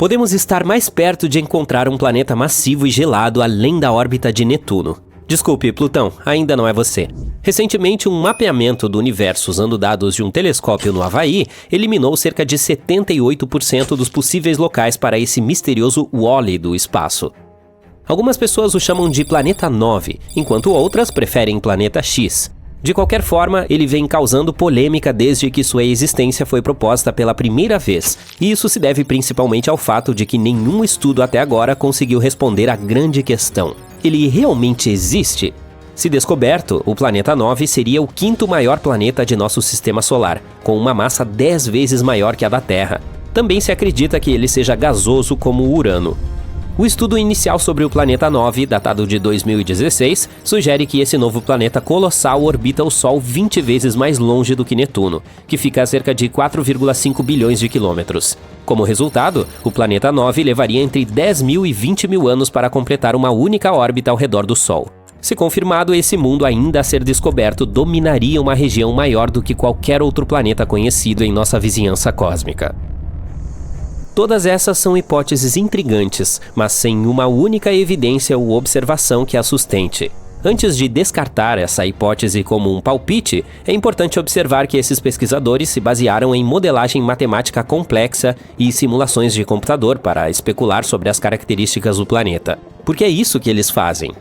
podemos estar mais perto de encontrar um planeta massivo e gelado além da órbita de Netuno. Desculpe, Plutão, ainda não é você. Recentemente, um mapeamento do universo usando dados de um telescópio no Havaí eliminou cerca de 78% dos possíveis locais para esse misterioso Wall-E do espaço. Algumas pessoas o chamam de Planeta 9, enquanto outras preferem Planeta X. De qualquer forma, ele vem causando polêmica desde que sua existência foi proposta pela primeira vez, e isso se deve principalmente ao fato de que nenhum estudo até agora conseguiu responder à grande questão: ele realmente existe? Se descoberto, o Planeta 9 seria o quinto maior planeta de nosso sistema solar, com uma massa 10 vezes maior que a da Terra. Também se acredita que ele seja gasoso como o Urano. O estudo inicial sobre o Planeta 9, datado de 2016, sugere que esse novo planeta colossal orbita o Sol 20 vezes mais longe do que Netuno, que fica a cerca de 4,5 bilhões de quilômetros. Como resultado, o Planeta 9 levaria entre 10 mil e 20 mil anos para completar uma única órbita ao redor do Sol. Se confirmado, esse mundo ainda a ser descoberto dominaria uma região maior do que qualquer outro planeta conhecido em nossa vizinhança cósmica. Todas essas são hipóteses intrigantes, mas sem uma única evidência ou observação que a sustente. Antes de descartar essa hipótese como um palpite, é importante observar que esses pesquisadores se basearam em modelagem matemática complexa e simulações de computador para especular sobre as características do planeta. Porque é isso que eles fazem.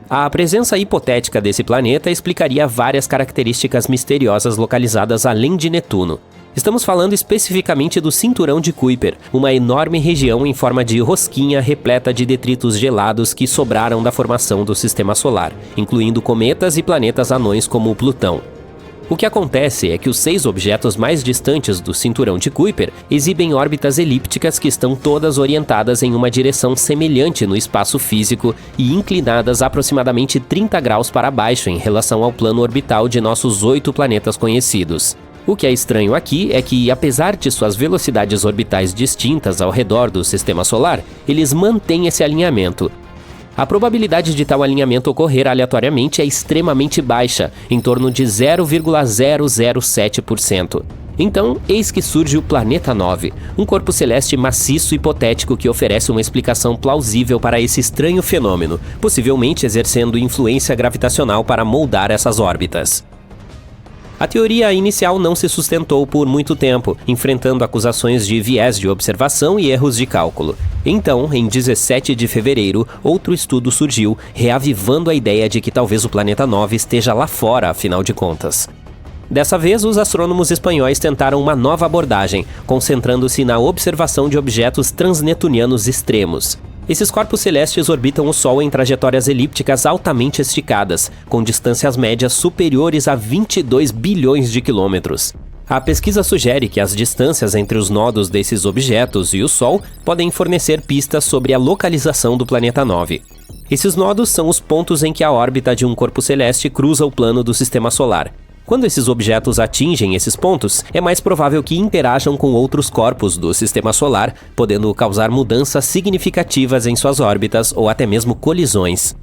A presença hipotética desse planeta explicaria várias características misteriosas localizadas além de Netuno. Estamos falando especificamente do Cinturão de Kuiper, uma enorme região em forma de rosquinha repleta de detritos gelados que sobraram da formação do Sistema Solar, incluindo cometas e planetas anões como o Plutão. O que acontece é que os 6 objetos mais distantes do Cinturão de Kuiper exibem órbitas elípticas que estão todas orientadas em uma direção semelhante no espaço físico e inclinadas aproximadamente 30 graus para baixo em relação ao plano orbital de nossos 8 planetas conhecidos. O que é estranho aqui é que, apesar de suas velocidades orbitais distintas ao redor do Sistema Solar, eles mantêm esse alinhamento. A probabilidade de tal alinhamento ocorrer aleatoriamente é extremamente baixa, em torno de 0,007%. Então, eis que surge o Planeta 9, um corpo celeste maciço hipotético que oferece uma explicação plausível para esse estranho fenômeno, possivelmente exercendo influência gravitacional para moldar essas órbitas. A teoria inicial não se sustentou por muito tempo, enfrentando acusações de viés de observação e erros de cálculo. Então, em 17 de fevereiro, outro estudo surgiu, reavivando a ideia de que talvez o Planeta 9 esteja lá fora, afinal de contas. Dessa vez, os astrônomos espanhóis tentaram uma nova abordagem, concentrando-se na observação de objetos transnetunianos extremos. Esses corpos celestes orbitam o Sol em trajetórias elípticas altamente esticadas, com distâncias médias superiores a 22 bilhões de quilômetros. A pesquisa sugere que as distâncias entre os nodos desses objetos e o Sol podem fornecer pistas sobre a localização do Planeta 9. Esses nodos são os pontos em que a órbita de um corpo celeste cruza o plano do Sistema Solar. Quando esses objetos atingem esses pontos, é mais provável que interajam com outros corpos do Sistema Solar, podendo causar mudanças significativas em suas órbitas ou até mesmo colisões.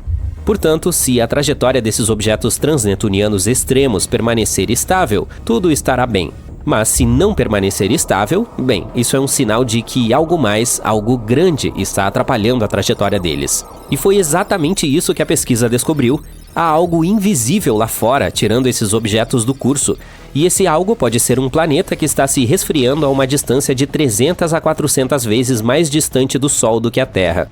Portanto, se a trajetória desses objetos transnetunianos extremos permanecer estável, tudo estará bem. Mas se não permanecer estável, bem, isso é um sinal de que algo mais, algo grande, está atrapalhando a trajetória deles. E foi exatamente isso que a pesquisa descobriu. Há algo invisível lá fora, tirando esses objetos do curso, e esse algo pode ser um planeta que está se resfriando a uma distância de 300 a 400 vezes mais distante do Sol do que a Terra.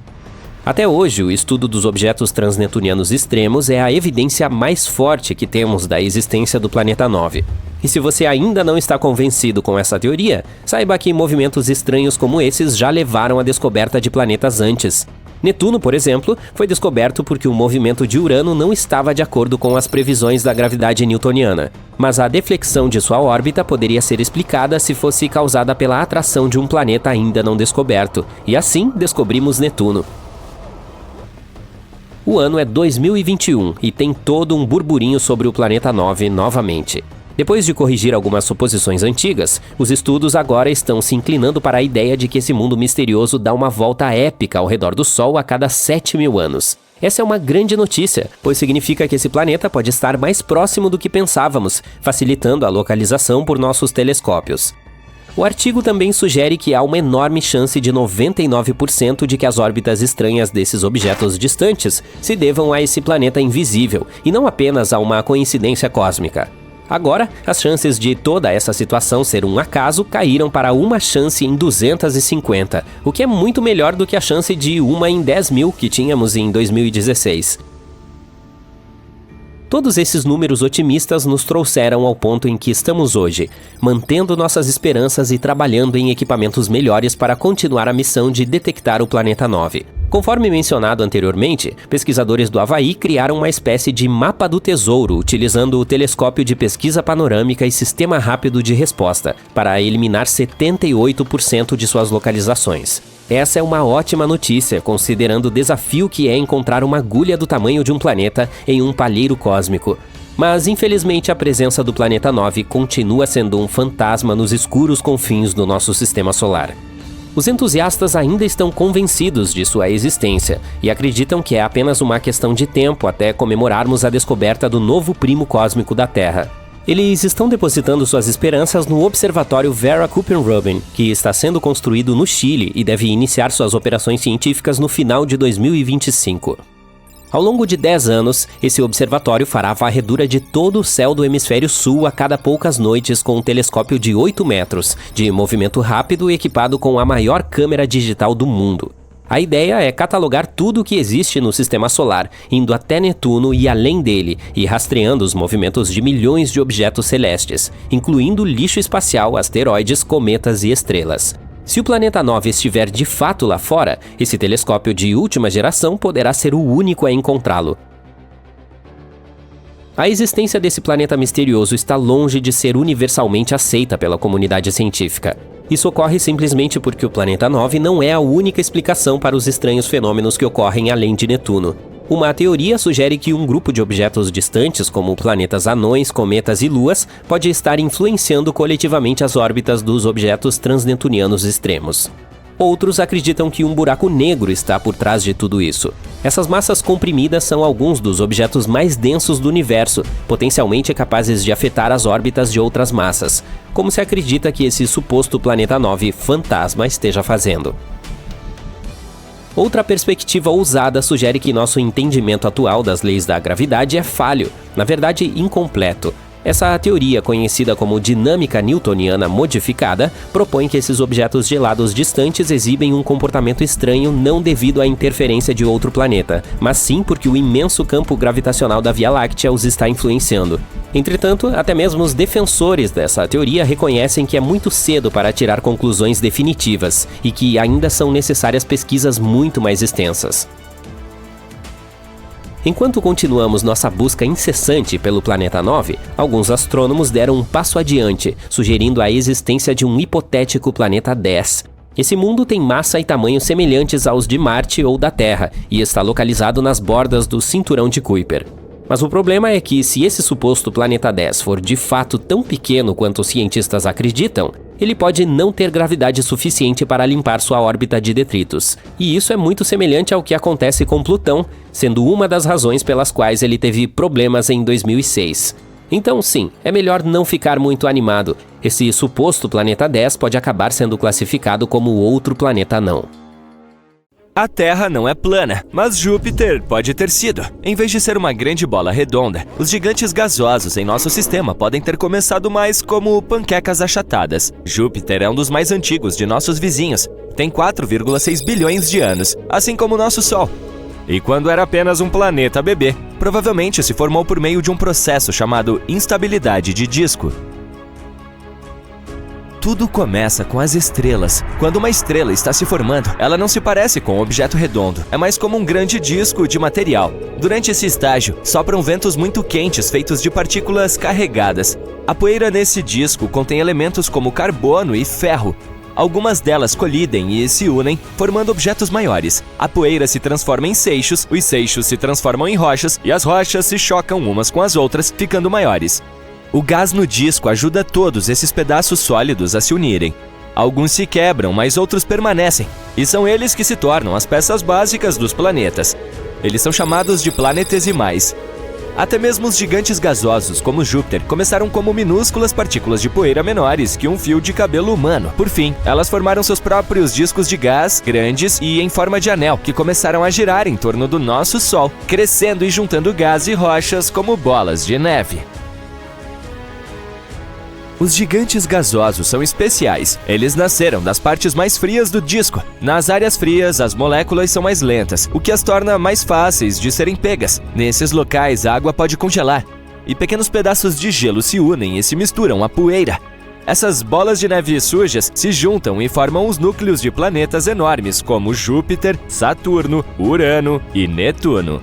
Até hoje, o estudo dos objetos transnetunianos extremos é a evidência mais forte que temos da existência do Planeta 9. E se você ainda não está convencido com essa teoria, saiba que movimentos estranhos como esses já levaram à descoberta de planetas antes. Netuno, por exemplo, foi descoberto porque o movimento de Urano não estava de acordo com as previsões da gravidade newtoniana, mas a deflexão de sua órbita poderia ser explicada se fosse causada pela atração de um planeta ainda não descoberto, e assim descobrimos Netuno. O ano é 2021 e tem todo um burburinho sobre o Planeta 9 novamente. Depois de corrigir algumas suposições antigas, os estudos agora estão se inclinando para a ideia de que esse mundo misterioso dá uma volta épica ao redor do Sol a cada 7.000 anos. Essa é uma grande notícia, pois significa que esse planeta pode estar mais próximo do que pensávamos, facilitando a localização por nossos telescópios. O artigo também sugere que há uma enorme chance de 99% de que as órbitas estranhas desses objetos distantes se devam a esse planeta invisível, e não apenas a uma coincidência cósmica. Agora, as chances de toda essa situação ser um acaso caíram para uma chance em 250, o que é muito melhor do que a chance de 1 em 10.000 que tínhamos em 2016. Todos esses números otimistas nos trouxeram ao ponto em que estamos hoje, mantendo nossas esperanças e trabalhando em equipamentos melhores para continuar a missão de detectar o Planeta 9. Conforme mencionado anteriormente, pesquisadores do Havaí criaram uma espécie de mapa do tesouro utilizando o telescópio de pesquisa panorâmica e sistema rápido de resposta, para eliminar 78% de suas localizações. Essa é uma ótima notícia, considerando o desafio que é encontrar uma agulha do tamanho de um planeta em um palheiro cósmico. Mas, infelizmente, a presença do Planeta 9 continua sendo um fantasma nos escuros confins do nosso sistema solar. Os entusiastas ainda estão convencidos de sua existência e acreditam que é apenas uma questão de tempo até comemorarmos a descoberta do novo primo cósmico da Terra. Eles estão depositando suas esperanças no Observatório Vera Kuppenrubin, que está sendo construído no Chile e deve iniciar suas operações científicas no final de 2025. Ao longo de 10 anos, esse observatório fará a varredura de todo o céu do hemisfério sul a cada poucas noites com um telescópio de 8 metros, de movimento rápido e equipado com a maior câmera digital do mundo. A ideia é catalogar tudo o que existe no sistema solar, indo até Netuno e além dele, e rastreando os movimentos de milhões de objetos celestes, incluindo lixo espacial, asteroides, cometas e estrelas. Se o Planeta 9 estiver de fato lá fora, esse telescópio de última geração poderá ser o único a encontrá-lo. A existência desse planeta misterioso está longe de ser universalmente aceita pela comunidade científica. Isso ocorre simplesmente porque o Planeta 9 não é a única explicação para os estranhos fenômenos que ocorrem além de Netuno. Uma teoria sugere que um grupo de objetos distantes, como planetas anões, cometas e luas, pode estar influenciando coletivamente as órbitas dos objetos transnetunianos extremos. Outros acreditam que um buraco negro está por trás de tudo isso. Essas massas comprimidas são alguns dos objetos mais densos do universo, potencialmente capazes de afetar as órbitas de outras massas, como se acredita que esse suposto Planeta 9 fantasma esteja fazendo. Outra perspectiva ousada sugere que nosso entendimento atual das leis da gravidade é falho, na verdade incompleto. Essa teoria, conhecida como dinâmica newtoniana modificada, propõe que esses objetos gelados distantes exibem um comportamento estranho não devido à interferência de outro planeta, mas sim porque o imenso campo gravitacional da Via Láctea os está influenciando. Entretanto, até mesmo os defensores dessa teoria reconhecem que é muito cedo para tirar conclusões definitivas e que ainda são necessárias pesquisas muito mais extensas. Enquanto continuamos nossa busca incessante pelo Planeta 9, alguns astrônomos deram um passo adiante, sugerindo a existência de um hipotético Planeta 10. Esse mundo tem massa e tamanho semelhantes aos de Marte ou da Terra e está localizado nas bordas do Cinturão de Kuiper. Mas o problema é que, se esse suposto Planeta 10 for de fato tão pequeno quanto os cientistas acreditam, ele pode não ter gravidade suficiente para limpar sua órbita de detritos. E isso é muito semelhante ao que acontece com Plutão, sendo uma das razões pelas quais ele teve problemas em 2006. Então sim, é melhor não ficar muito animado. Esse suposto Planeta 10 pode acabar sendo classificado como outro planeta não. A Terra não é plana, mas Júpiter pode ter sido. Em vez de ser uma grande bola redonda, os gigantes gasosos em nosso sistema podem ter começado mais como panquecas achatadas. Júpiter é um dos mais antigos de nossos vizinhos. Tem 4,6 bilhões de anos, assim como o nosso Sol. E quando era apenas um planeta bebê, provavelmente se formou por meio de um processo chamado instabilidade de disco. Tudo começa com as estrelas. Quando uma estrela está se formando, ela não se parece com um objeto redondo, é mais como um grande disco de material. Durante esse estágio, sopram ventos muito quentes feitos de partículas carregadas. A poeira nesse disco contém elementos como carbono e ferro. Algumas delas colidem e se unem, formando objetos maiores. A poeira se transforma em seixos, os seixos se transformam em rochas e as rochas se chocam umas com as outras, ficando maiores. O gás no disco ajuda todos esses pedaços sólidos a se unirem. Alguns se quebram, mas outros permanecem, e são eles que se tornam as peças básicas dos planetas. Eles são chamados de planetesimais. Até mesmo os gigantes gasosos, como Júpiter, começaram como minúsculas partículas de poeira menores que um fio de cabelo humano. Por fim, elas formaram seus próprios discos de gás, grandes e em forma de anel, que começaram a girar em torno do nosso Sol, crescendo e juntando gás e rochas como bolas de neve. Os gigantes gasosos são especiais. Eles nasceram das partes mais frias do disco. Nas áreas frias, as moléculas são mais lentas, o que as torna mais fáceis de serem pegas. Nesses locais, a água pode congelar, e pequenos pedaços de gelo se unem e se misturam à poeira. Essas bolas de neve sujas se juntam e formam os núcleos de planetas enormes como Júpiter, Saturno, Urano e Netuno.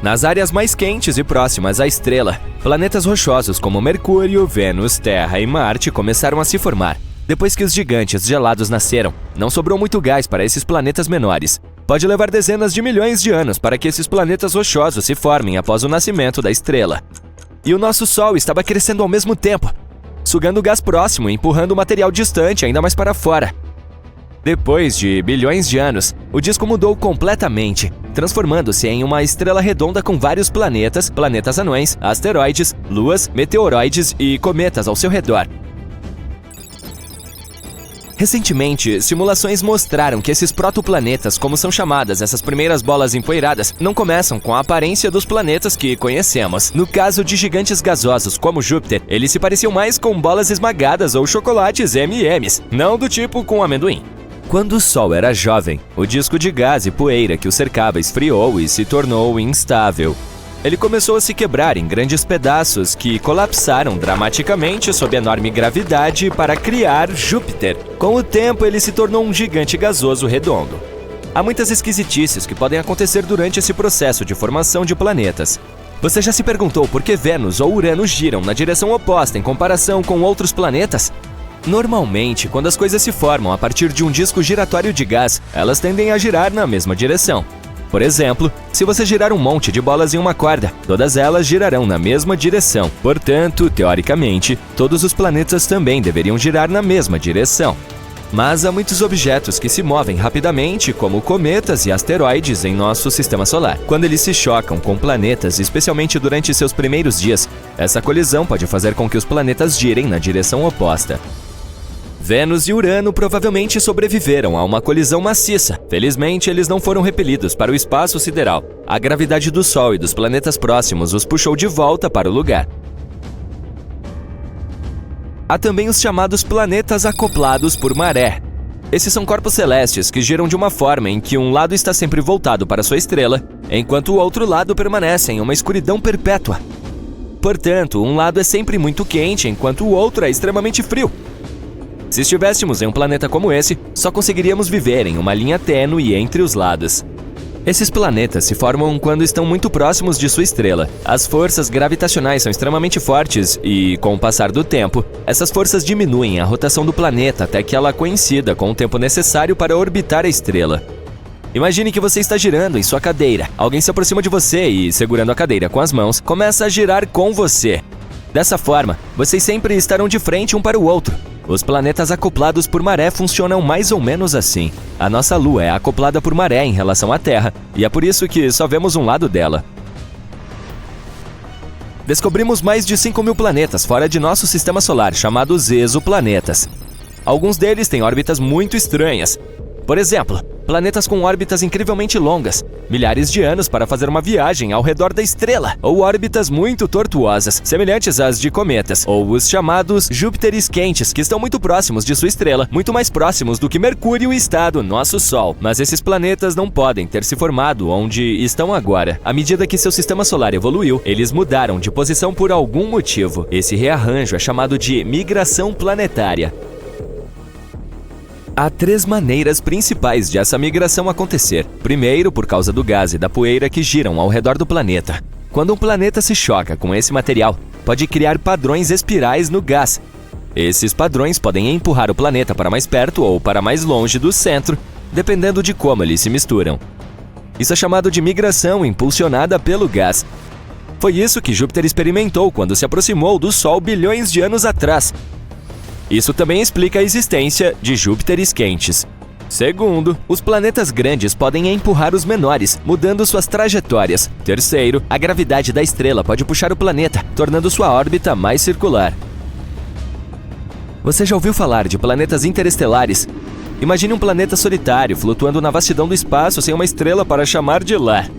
Nas áreas mais quentes e próximas à estrela, planetas rochosos como Mercúrio, Vênus, Terra e Marte começaram a se formar. Depois que os gigantes gelados nasceram, não sobrou muito gás para esses planetas menores. Pode levar dezenas de milhões de anos para que esses planetas rochosos se formem após o nascimento da estrela. E o nosso Sol estava crescendo ao mesmo tempo, sugando gás próximo e empurrando o material distante ainda mais para fora. Depois de bilhões de anos, o disco mudou completamente, transformando-se em uma estrela redonda com vários planetas, planetas anões, asteroides, luas, meteoroides e cometas ao seu redor. Recentemente, simulações mostraram que esses protoplanetas, como são chamadas essas primeiras bolas empoeiradas, não começam com a aparência dos planetas que conhecemos. No caso de gigantes gasosos como Júpiter, eles se pareciam mais com bolas esmagadas ou chocolates M&M's, não do tipo com amendoim. Quando o Sol era jovem, o disco de gás e poeira que o cercava esfriou e se tornou instável. Ele começou a se quebrar em grandes pedaços que colapsaram dramaticamente sob enorme gravidade para criar Júpiter. Com o tempo, ele se tornou um gigante gasoso redondo. Há muitas esquisitices que podem acontecer durante esse processo de formação de planetas. Você já se perguntou por que Vênus ou Urano giram na direção oposta em comparação com outros planetas? Normalmente, quando as coisas se formam a partir de um disco giratório de gás, elas tendem a girar na mesma direção. Por exemplo, se você girar um monte de bolas em uma corda, todas elas girarão na mesma direção. Portanto, teoricamente, todos os planetas também deveriam girar na mesma direção. Mas há muitos objetos que se movem rapidamente, como cometas e asteroides em nosso sistema solar. Quando eles se chocam com planetas, especialmente durante seus primeiros dias, essa colisão pode fazer com que os planetas girem na direção oposta. Vênus e Urano provavelmente sobreviveram a uma colisão maciça. Felizmente, eles não foram repelidos para o espaço sideral. A gravidade do Sol e dos planetas próximos os puxou de volta para o lugar. Há também os chamados planetas acoplados por maré. Esses são corpos celestes que giram de uma forma em que um lado está sempre voltado para sua estrela, enquanto o outro lado permanece em uma escuridão perpétua. Portanto, um lado é sempre muito quente, enquanto o outro é extremamente frio. Se estivéssemos em um planeta como esse, só conseguiríamos viver em uma linha tênue entre os lados. Esses planetas se formam quando estão muito próximos de sua estrela. As forças gravitacionais são extremamente fortes e, com o passar do tempo, essas forças diminuem a rotação do planeta até que ela coincida com o tempo necessário para orbitar a estrela. Imagine que você está girando em sua cadeira. Alguém se aproxima de você e, segurando a cadeira com as mãos, começa a girar com você. Dessa forma, vocês sempre estarão de frente um para o outro. Os planetas acoplados por maré funcionam mais ou menos assim. A nossa Lua é acoplada por maré em relação à Terra, e é por isso que só vemos um lado dela. Descobrimos mais de 5.000 planetas fora de nosso sistema solar, chamados exoplanetas. Alguns deles têm órbitas muito estranhas. Por exemplo, planetas com órbitas incrivelmente longas, milhares de anos para fazer uma viagem ao redor da estrela, ou órbitas muito tortuosas, semelhantes às de cometas, ou os chamados Júpiteres quentes, que estão muito próximos de sua estrela, muito mais próximos do que Mercúrio está do nosso Sol. Mas esses planetas não podem ter se formado onde estão agora. À medida que seu sistema solar evoluiu, eles mudaram de posição por algum motivo. Esse rearranjo é chamado de migração planetária. Há 3 maneiras principais de essa migração acontecer. Primeiro, por causa do gás e da poeira que giram ao redor do planeta. Quando um planeta se choca com esse material, pode criar padrões espirais no gás. Esses padrões podem empurrar o planeta para mais perto ou para mais longe do centro, dependendo de como eles se misturam. Isso é chamado de migração impulsionada pelo gás. Foi isso que Júpiter experimentou quando se aproximou do Sol bilhões de anos atrás. Isso também explica a existência de Júpiteres quentes. Segundo, os planetas grandes podem empurrar os menores, mudando suas trajetórias. Terceiro, a gravidade da estrela pode puxar o planeta, tornando sua órbita mais circular. Você já ouviu falar de planetas interestelares? Imagine um planeta solitário flutuando na vastidão do espaço sem uma estrela para chamar de lar.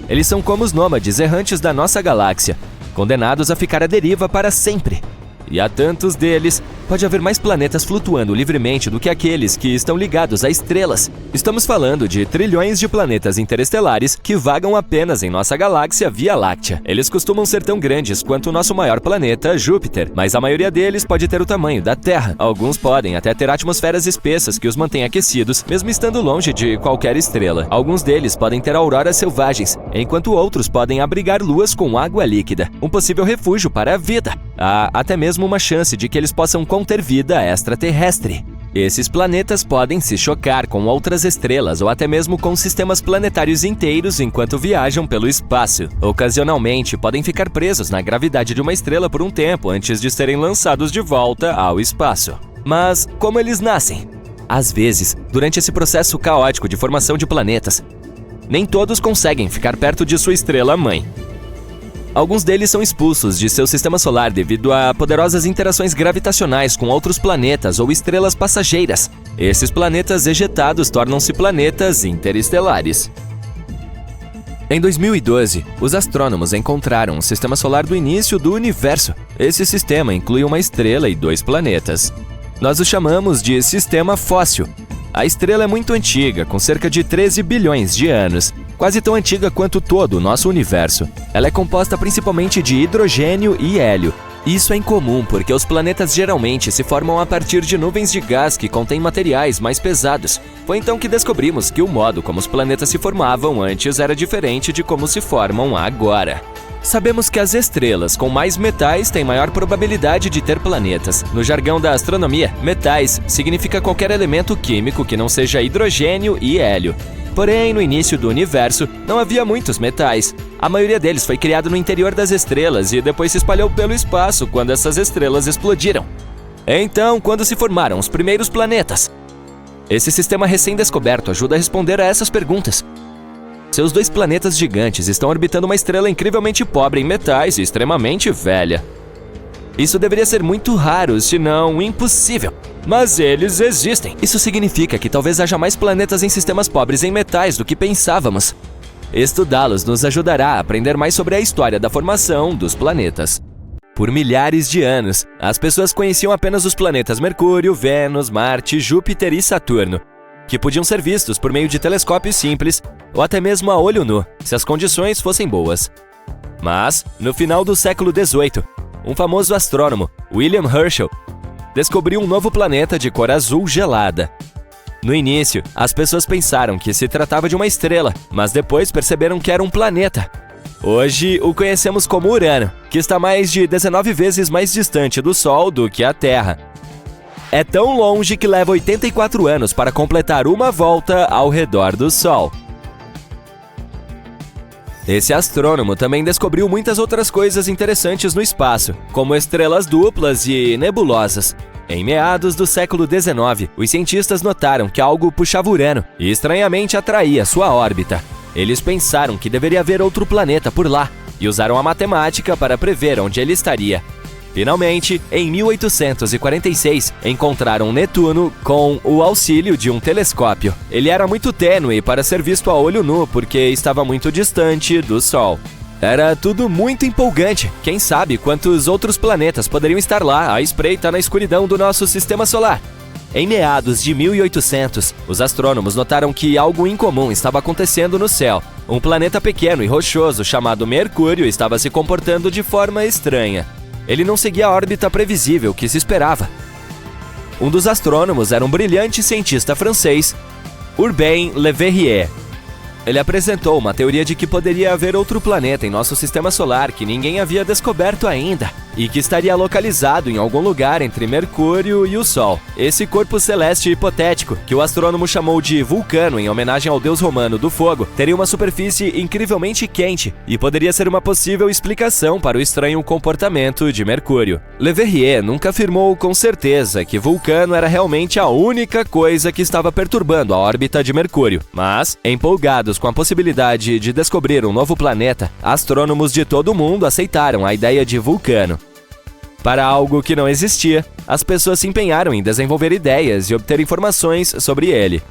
Eles são como os nômades errantes da nossa galáxia, condenados a ficar à deriva para sempre. E há tantos deles, pode haver mais planetas flutuando livremente do que aqueles que estão ligados a estrelas. Estamos falando de trilhões de planetas interestelares que vagam apenas em nossa galáxia Via Láctea. Eles costumam ser tão grandes quanto o nosso maior planeta, Júpiter, mas a maioria deles pode ter o tamanho da Terra. Alguns podem até ter atmosferas espessas que os mantêm aquecidos, mesmo estando longe de qualquer estrela. Alguns deles podem ter auroras selvagens, enquanto outros podem abrigar luas com água líquida, um possível refúgio para a vida. Há até mesmo uma chance de que eles possam conter vida extraterrestre. Esses planetas podem se chocar com outras estrelas ou até mesmo com sistemas planetários inteiros enquanto viajam pelo espaço. Ocasionalmente, podem ficar presos na gravidade de uma estrela por um tempo antes de serem lançados de volta ao espaço. Mas como eles nascem? Às vezes, durante esse processo caótico de formação de planetas, nem todos conseguem ficar perto de sua estrela-mãe. Alguns deles são expulsos de seu sistema solar devido a poderosas interações gravitacionais com outros planetas ou estrelas passageiras. Esses planetas ejetados tornam-se planetas interestelares. Em 2012, os astrônomos encontraram um sistema solar do início do universo. Esse sistema inclui uma estrela e 2 planetas. Nós o chamamos de sistema fóssil. A estrela é muito antiga, com cerca de 13 bilhões de anos. Quase tão antiga quanto todo o nosso universo. Ela é composta principalmente de hidrogênio e hélio. Isso é incomum porque os planetas geralmente se formam a partir de nuvens de gás que contêm materiais mais pesados. Foi então que descobrimos que o modo como os planetas se formavam antes era diferente de como se formam agora. Sabemos que as estrelas com mais metais têm maior probabilidade de ter planetas. No jargão da astronomia, metais significa qualquer elemento químico que não seja hidrogênio e hélio. Porém, no início do universo, não havia muitos metais. A maioria deles foi criado no interior das estrelas e depois se espalhou pelo espaço quando essas estrelas explodiram. Então, quando se formaram os primeiros planetas? Esse sistema recém-descoberto ajuda a responder a essas perguntas. Seus 2 planetas gigantes estão orbitando uma estrela incrivelmente pobre em metais e extremamente velha. Isso deveria ser muito raro, se não impossível. Mas eles existem. Isso significa que talvez haja mais planetas em sistemas pobres em metais do que pensávamos. Estudá-los nos ajudará a aprender mais sobre a história da formação dos planetas. Por milhares de anos, as pessoas conheciam apenas os planetas Mercúrio, Vênus, Marte, Júpiter e Saturno, que podiam ser vistos por meio de telescópios simples ou até mesmo a olho nu, se as condições fossem boas. Mas, no final do século XVIII, um famoso astrônomo, William Herschel, descobriu um novo planeta de cor azul gelada. No início, as pessoas pensaram que se tratava de uma estrela, mas depois perceberam que era um planeta. Hoje o conhecemos como Urano, que está mais de 19 vezes mais distante do Sol do que a Terra. É tão longe que leva 84 anos para completar uma volta ao redor do Sol. Esse astrônomo também descobriu muitas outras coisas interessantes no espaço, como estrelas duplas e nebulosas. Em meados do século XIX, os cientistas notaram que algo puxava Urano e estranhamente atraía sua órbita. Eles pensaram que deveria haver outro planeta por lá e usaram a matemática para prever onde ele estaria. Finalmente, em 1846, encontraram Netuno com o auxílio de um telescópio. Ele era muito tênue para ser visto a olho nu porque estava muito distante do Sol. Era tudo muito empolgante. Quem sabe quantos outros planetas poderiam estar lá à espreita na escuridão do nosso sistema solar? Em meados de 1800, os astrônomos notaram que algo incomum estava acontecendo no céu. Um planeta pequeno e rochoso chamado Mercúrio estava se comportando de forma estranha. Ele não seguia a órbita previsível que se esperava. Um dos astrônomos era um brilhante cientista francês, Urbain Le Verrier. Ele apresentou uma teoria de que poderia haver outro planeta em nosso sistema solar que ninguém havia descoberto ainda. e que estaria localizado em algum lugar entre Mercúrio e o Sol. Esse corpo celeste hipotético, que o astrônomo chamou de Vulcano em homenagem ao deus romano do fogo, teria uma superfície incrivelmente quente e poderia ser uma possível explicação para o estranho comportamento de Mercúrio. Le Verrier nunca afirmou com certeza que Vulcano era realmente a única coisa que estava perturbando a órbita de Mercúrio, mas, empolgados com a possibilidade de descobrir um novo planeta, astrônomos de todo o mundo aceitaram a ideia de Vulcano. Para algo que não existia, as pessoas se empenharam em desenvolver ideias e obter informações sobre ele.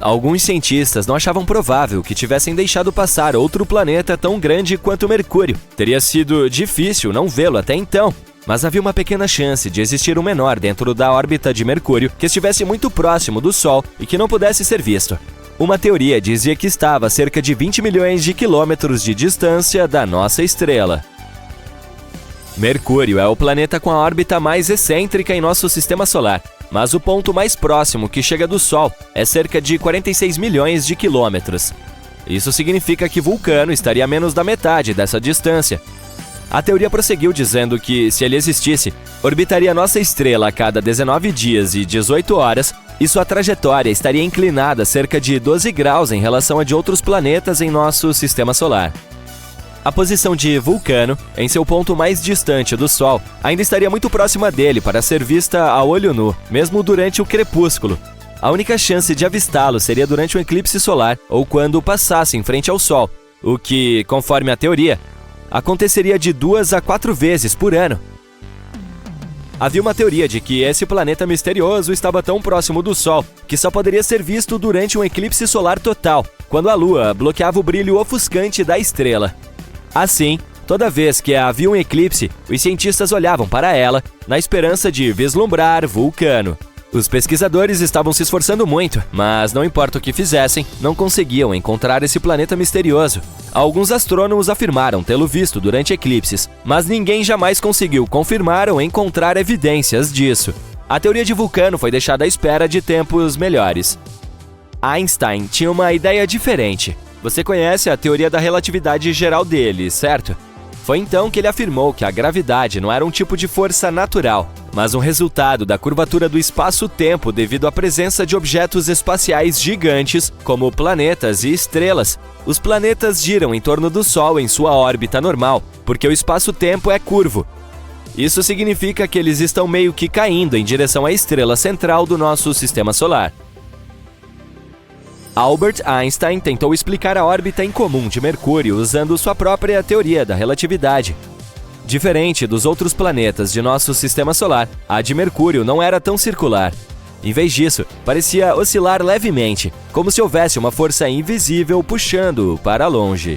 Alguns cientistas não achavam provável que tivessem deixado passar outro planeta tão grande quanto Mercúrio. Teria sido difícil não vê-lo até então, mas havia uma pequena chance de existir um menor dentro da órbita de Mercúrio que estivesse muito próximo do Sol e que não pudesse ser visto. Uma teoria dizia que estava a cerca de 20 milhões de quilômetros de distância da nossa estrela. Mercúrio é o planeta com a órbita mais excêntrica em nosso sistema solar, mas o ponto mais próximo que chega do Sol é cerca de 46 milhões de quilômetros. Isso significa que Vulcano estaria a menos da metade dessa distância. A teoria prosseguiu dizendo que, se ele existisse, orbitaria nossa estrela a cada 19 dias e 18 horas, e sua trajetória estaria inclinada cerca de 12 graus em relação a de outros planetas em nosso sistema solar. A posição de Vulcano, em seu ponto mais distante do Sol, ainda estaria muito próxima dele para ser vista a olho nu, mesmo durante o crepúsculo. A única chance de avistá-lo seria durante um eclipse solar ou quando passasse em frente ao Sol, o que, conforme a teoria, aconteceria de 2 a 4 vezes por ano. Havia uma teoria de que esse planeta misterioso estava tão próximo do Sol que só poderia ser visto durante um eclipse solar total, quando a Lua bloqueava o brilho ofuscante da estrela. Assim, toda vez que havia um eclipse, os cientistas olhavam para ela, na esperança de vislumbrar Vulcano. Os pesquisadores estavam se esforçando muito, mas não importa o que fizessem, não conseguiam encontrar esse planeta misterioso. Alguns astrônomos afirmaram tê-lo visto durante eclipses, mas ninguém jamais conseguiu confirmar ou encontrar evidências disso. A teoria de Vulcano foi deixada à espera de tempos melhores. Einstein tinha uma ideia diferente. Você conhece a teoria da relatividade geral dele, certo? Foi então que ele afirmou que a gravidade não era um tipo de força natural, mas um resultado da curvatura do espaço-tempo devido à presença de objetos espaciais gigantes, como planetas e estrelas. Os planetas giram em torno do Sol em sua órbita normal, porque o espaço-tempo é curvo. Isso significa que eles estão meio que caindo em direção à estrela central do nosso sistema solar. Albert Einstein tentou explicar a órbita incomum de Mercúrio usando sua própria teoria da relatividade. Diferente dos outros planetas de nosso sistema solar, a de Mercúrio não era tão circular. Em vez disso, parecia oscilar levemente, como se houvesse uma força invisível puxando-o para longe.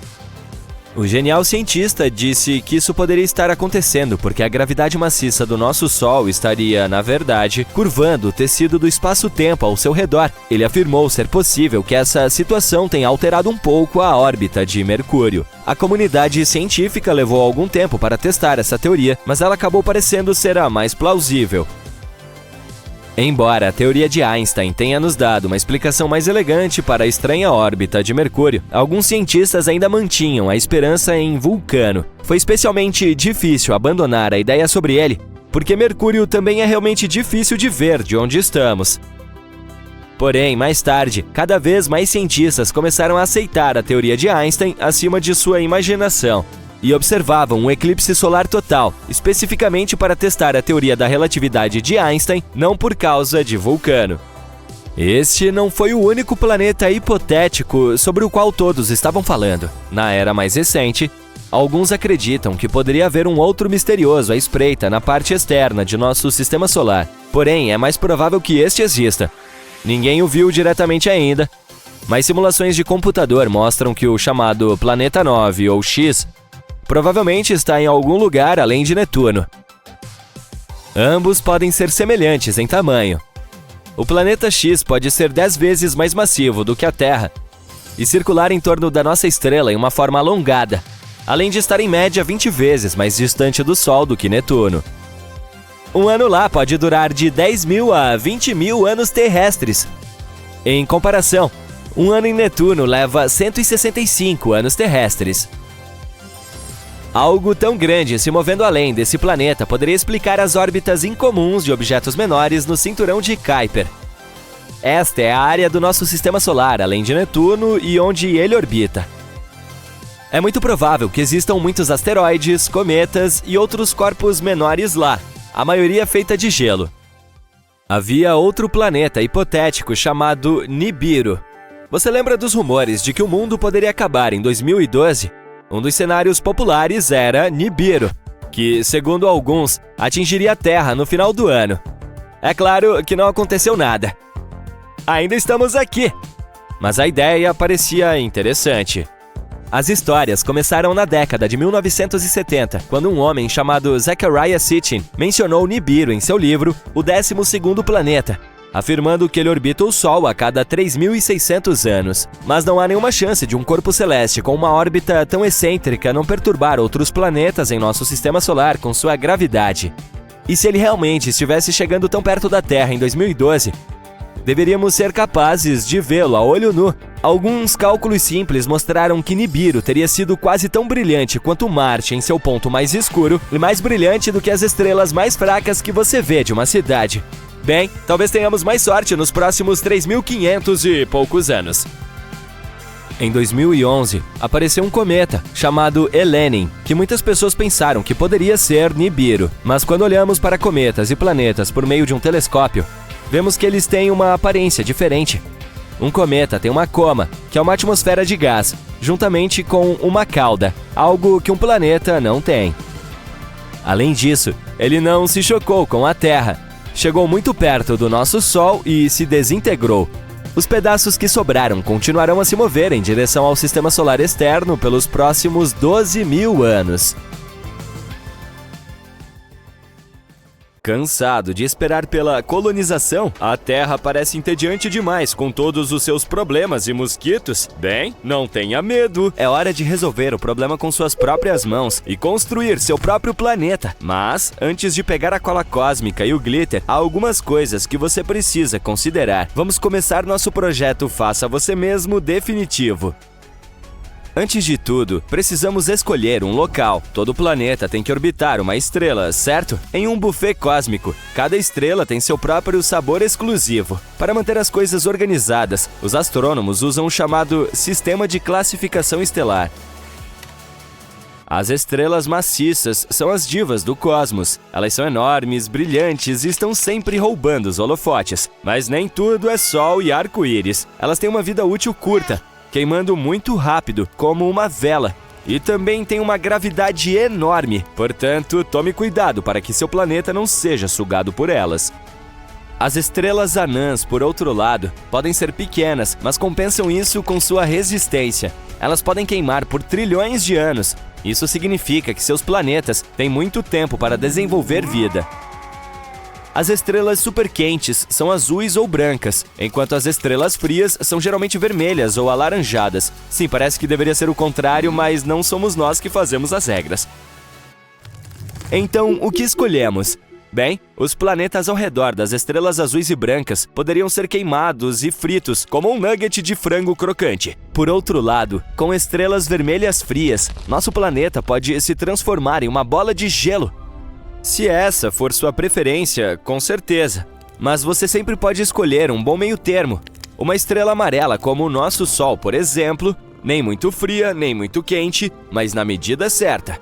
O genial cientista disse que isso poderia estar acontecendo porque a gravidade maciça do nosso Sol estaria, na verdade, curvando o tecido do espaço-tempo ao seu redor. Ele afirmou ser possível que essa situação tenha alterado um pouco a órbita de Mercúrio. A comunidade científica levou algum tempo para testar essa teoria, mas ela acabou parecendo ser a mais plausível. Embora a teoria de Einstein tenha nos dado uma explicação mais elegante para a estranha órbita de Mercúrio, alguns cientistas ainda mantinham a esperança em Vulcano. Foi especialmente difícil abandonar a ideia sobre ele, porque Mercúrio também é realmente difícil de ver de onde estamos. Porém, mais tarde, cada vez mais cientistas começaram a aceitar a teoria de Einstein acima de sua imaginação e observavam um eclipse solar total, especificamente para testar a teoria da relatividade de Einstein, não por causa de Vulcano. Este não foi o único planeta hipotético sobre o qual todos estavam falando. Na era mais recente, alguns acreditam que poderia haver um outro misterioso à espreita na parte externa de nosso sistema solar. Porém, é mais provável que este exista. Ninguém o viu diretamente ainda, mas simulações de computador mostram que o chamado Planeta 9 ou X provavelmente está em algum lugar além de Netuno. Ambos podem ser semelhantes em tamanho. O planeta X pode ser 10 vezes mais massivo do que a Terra e circular em torno da nossa estrela em uma forma alongada, além de estar em média 20 vezes mais distante do Sol do que Netuno. Um ano lá pode durar de 10 mil a 20 mil anos terrestres. Em comparação, um ano em Netuno leva 165 anos terrestres. Algo tão grande se movendo além desse planeta poderia explicar as órbitas incomuns de objetos menores no cinturão de Kuiper. Esta é a área do nosso sistema solar, além de Netuno e onde ele orbita. É muito provável que existam muitos asteroides, cometas e outros corpos menores lá, a maioria feita de gelo. Havia outro planeta hipotético chamado Nibiru. Você lembra dos rumores de que o mundo poderia acabar em 2012? Um dos cenários populares era Nibiru, que, segundo alguns, atingiria a Terra no final do ano. É claro que não aconteceu nada. Ainda estamos aqui! Mas a ideia parecia interessante. As histórias começaram na década de 1970, quando um homem chamado Zecharia Sitchin mencionou Nibiru em seu livro O 12º Planeta, afirmando que ele orbita o Sol a cada 3.600 anos. Mas não há nenhuma chance de um corpo celeste com uma órbita tão excêntrica não perturbar outros planetas em nosso sistema solar com sua gravidade. E se ele realmente estivesse chegando tão perto da Terra em 2012, deveríamos ser capazes de vê-lo a olho nu. Alguns cálculos simples mostraram que Nibiru teria sido quase tão brilhante quanto Marte em seu ponto mais escuro e mais brilhante do que as estrelas mais fracas que você vê de uma cidade. Bem, talvez tenhamos mais sorte nos próximos 3.500 e poucos anos. Em 2011, apareceu um cometa chamado Elenin, que muitas pessoas pensaram que poderia ser Nibiru. Mas quando olhamos para cometas e planetas por meio de um telescópio, vemos que eles têm uma aparência diferente. Um cometa tem uma coma, que é uma atmosfera de gás, juntamente com uma cauda, algo que um planeta não tem. Além disso, ele não se chocou com a Terra. Chegou muito perto do nosso Sol e se desintegrou. Os pedaços que sobraram continuarão a se mover em direção ao sistema solar externo pelos próximos 12.000 anos. Cansado de esperar pela colonização? A Terra parece entediante demais com todos os seus problemas e mosquitos. Bem, não tenha medo. É hora de resolver o problema com suas próprias mãos e construir seu próprio planeta. Mas, antes de pegar a cola cósmica e o glitter, há algumas coisas que você precisa considerar. Vamos começar nosso projeto Faça Você Mesmo definitivo. Antes de tudo, precisamos escolher um local. Todo planeta tem que orbitar uma estrela, certo? Em um buffet cósmico, cada estrela tem seu próprio sabor exclusivo. Para manter as coisas organizadas, os astrônomos usam o chamado Sistema de Classificação Estelar. As estrelas maciças são as divas do cosmos. Elas são enormes, brilhantes e estão sempre roubando os holofotes. Mas nem tudo é sol e arco-íris. Elas têm uma vida útil curta, queimando muito rápido, como uma vela. E também tem uma gravidade enorme, portanto, tome cuidado para que seu planeta não seja sugado por elas. As estrelas anãs, por outro lado, podem ser pequenas, mas compensam isso com sua resistência. Elas podem queimar por trilhões de anos. Isso significa que seus planetas têm muito tempo para desenvolver vida. As estrelas superquentes são azuis ou brancas, enquanto as estrelas frias são geralmente vermelhas ou alaranjadas. Sim, parece que deveria ser o contrário, mas não somos nós que fazemos as regras. Então, o que escolhemos? Bem, os planetas ao redor das estrelas azuis e brancas poderiam ser queimados e fritos como um nugget de frango crocante. Por outro lado, com estrelas vermelhas frias, nosso planeta pode se transformar em uma bola de gelo. Se essa for sua preferência, com certeza. Mas você sempre pode escolher um bom meio termo. Uma estrela amarela como o nosso Sol, por exemplo, nem muito fria, nem muito quente, mas na medida certa.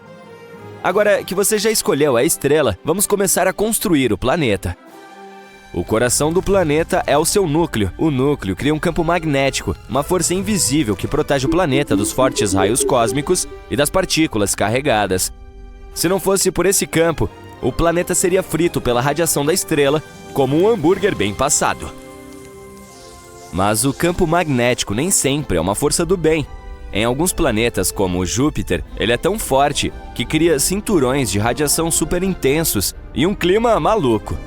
Agora que você já escolheu a estrela, vamos começar a construir o planeta. O coração do planeta é o seu núcleo. O núcleo cria um campo magnético, uma força invisível que protege o planeta dos fortes raios cósmicos e das partículas carregadas. Se não fosse por esse campo, o planeta seria frito pela radiação da estrela, como um hambúrguer bem passado. Mas o campo magnético nem sempre é uma força do bem. Em alguns planetas, como Júpiter, ele é tão forte que cria cinturões de radiação super intensos e um clima maluco.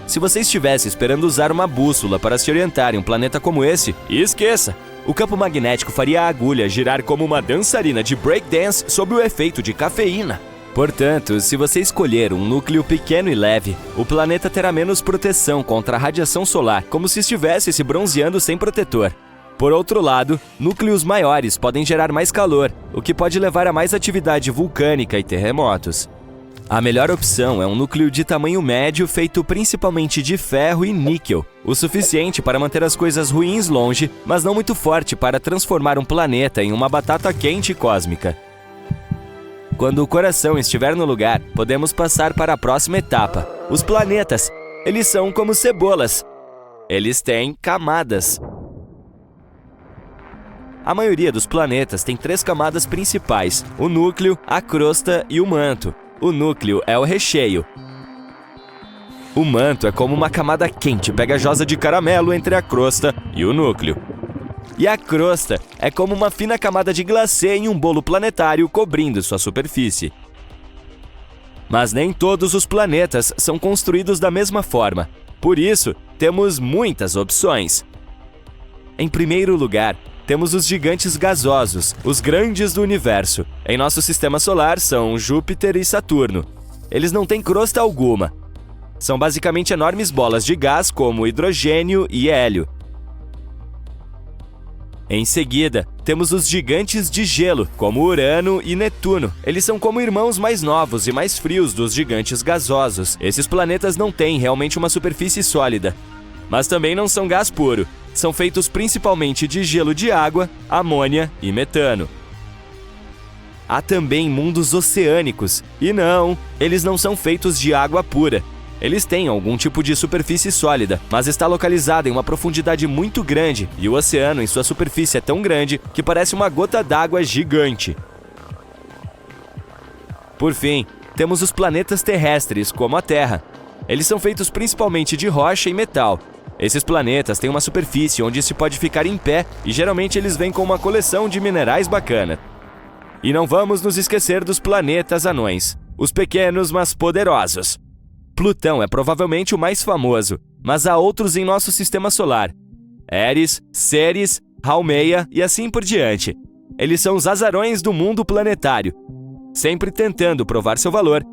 Se você estivesse esperando usar uma bússola para se orientar em um planeta como esse, esqueça! O campo magnético faria a agulha girar como uma dançarina de breakdance sob o efeito de cafeína. Portanto, se você escolher um núcleo pequeno e leve, o planeta terá menos proteção contra a radiação solar, como se estivesse se bronzeando sem protetor. Por outro lado, núcleos maiores podem gerar mais calor, o que pode levar a mais atividade vulcânica e terremotos. A melhor opção é um núcleo de tamanho médio feito principalmente de ferro e níquel, o suficiente para manter as coisas ruins longe, mas não muito forte para transformar um planeta em uma batata quente cósmica. Quando o coração estiver no lugar, podemos passar para a próxima etapa. Os planetas. Eles são como cebolas. Eles têm camadas. A maioria dos planetas tem 3 camadas principais: o núcleo, a crosta e o manto. O núcleo é o recheio. O manto é como uma camada quente pegajosa de caramelo entre a crosta e o núcleo. E a crosta é como uma fina camada de glacê em um bolo planetário cobrindo sua superfície. Mas nem todos os planetas são construídos da mesma forma. Por isso, temos muitas opções. Em primeiro lugar, temos os gigantes gasosos, os grandes do universo. Em nosso sistema solar são Júpiter e Saturno. Eles não têm crosta alguma. São basicamente enormes bolas de gás como hidrogênio e hélio. Em seguida, temos os gigantes de gelo, como Urano e Netuno. Eles são como irmãos mais novos e mais frios dos gigantes gasosos. Esses planetas não têm realmente uma superfície sólida, mas também não são gás puro. São feitos principalmente de gelo de água, amônia e metano. Há também mundos oceânicos. E não, eles não são feitos de água pura. Eles têm algum tipo de superfície sólida, mas está localizada em uma profundidade muito grande, e o oceano em sua superfície é tão grande que parece uma gota d'água gigante. Por fim, temos os planetas terrestres, como a Terra. Eles são feitos principalmente de rocha e metal. Esses planetas têm uma superfície onde se pode ficar em pé e geralmente eles vêm com uma coleção de minerais bacana. E não vamos nos esquecer dos planetas anões, os pequenos mas poderosos. Plutão é provavelmente o mais famoso, mas há outros em nosso sistema solar: Eris, Ceres, Haumea e assim por diante. Eles são os azarões do mundo planetário, sempre tentando provar seu valor,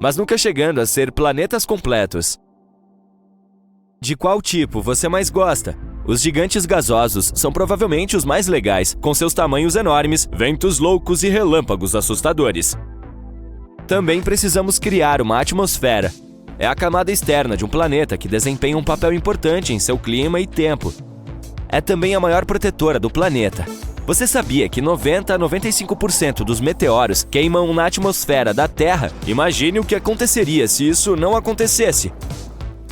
mas nunca chegando a ser planetas completos. De qual tipo você mais gosta? Os gigantes gasosos são provavelmente os mais legais, com seus tamanhos enormes, ventos loucos e relâmpagos assustadores. Também precisamos criar uma atmosfera. É a camada externa de um planeta que desempenha um papel importante em seu clima e tempo. É também a maior protetora do planeta. Você sabia que 90 a 95% dos meteoros queimam na atmosfera da Terra? Imagine o que aconteceria se isso não acontecesse.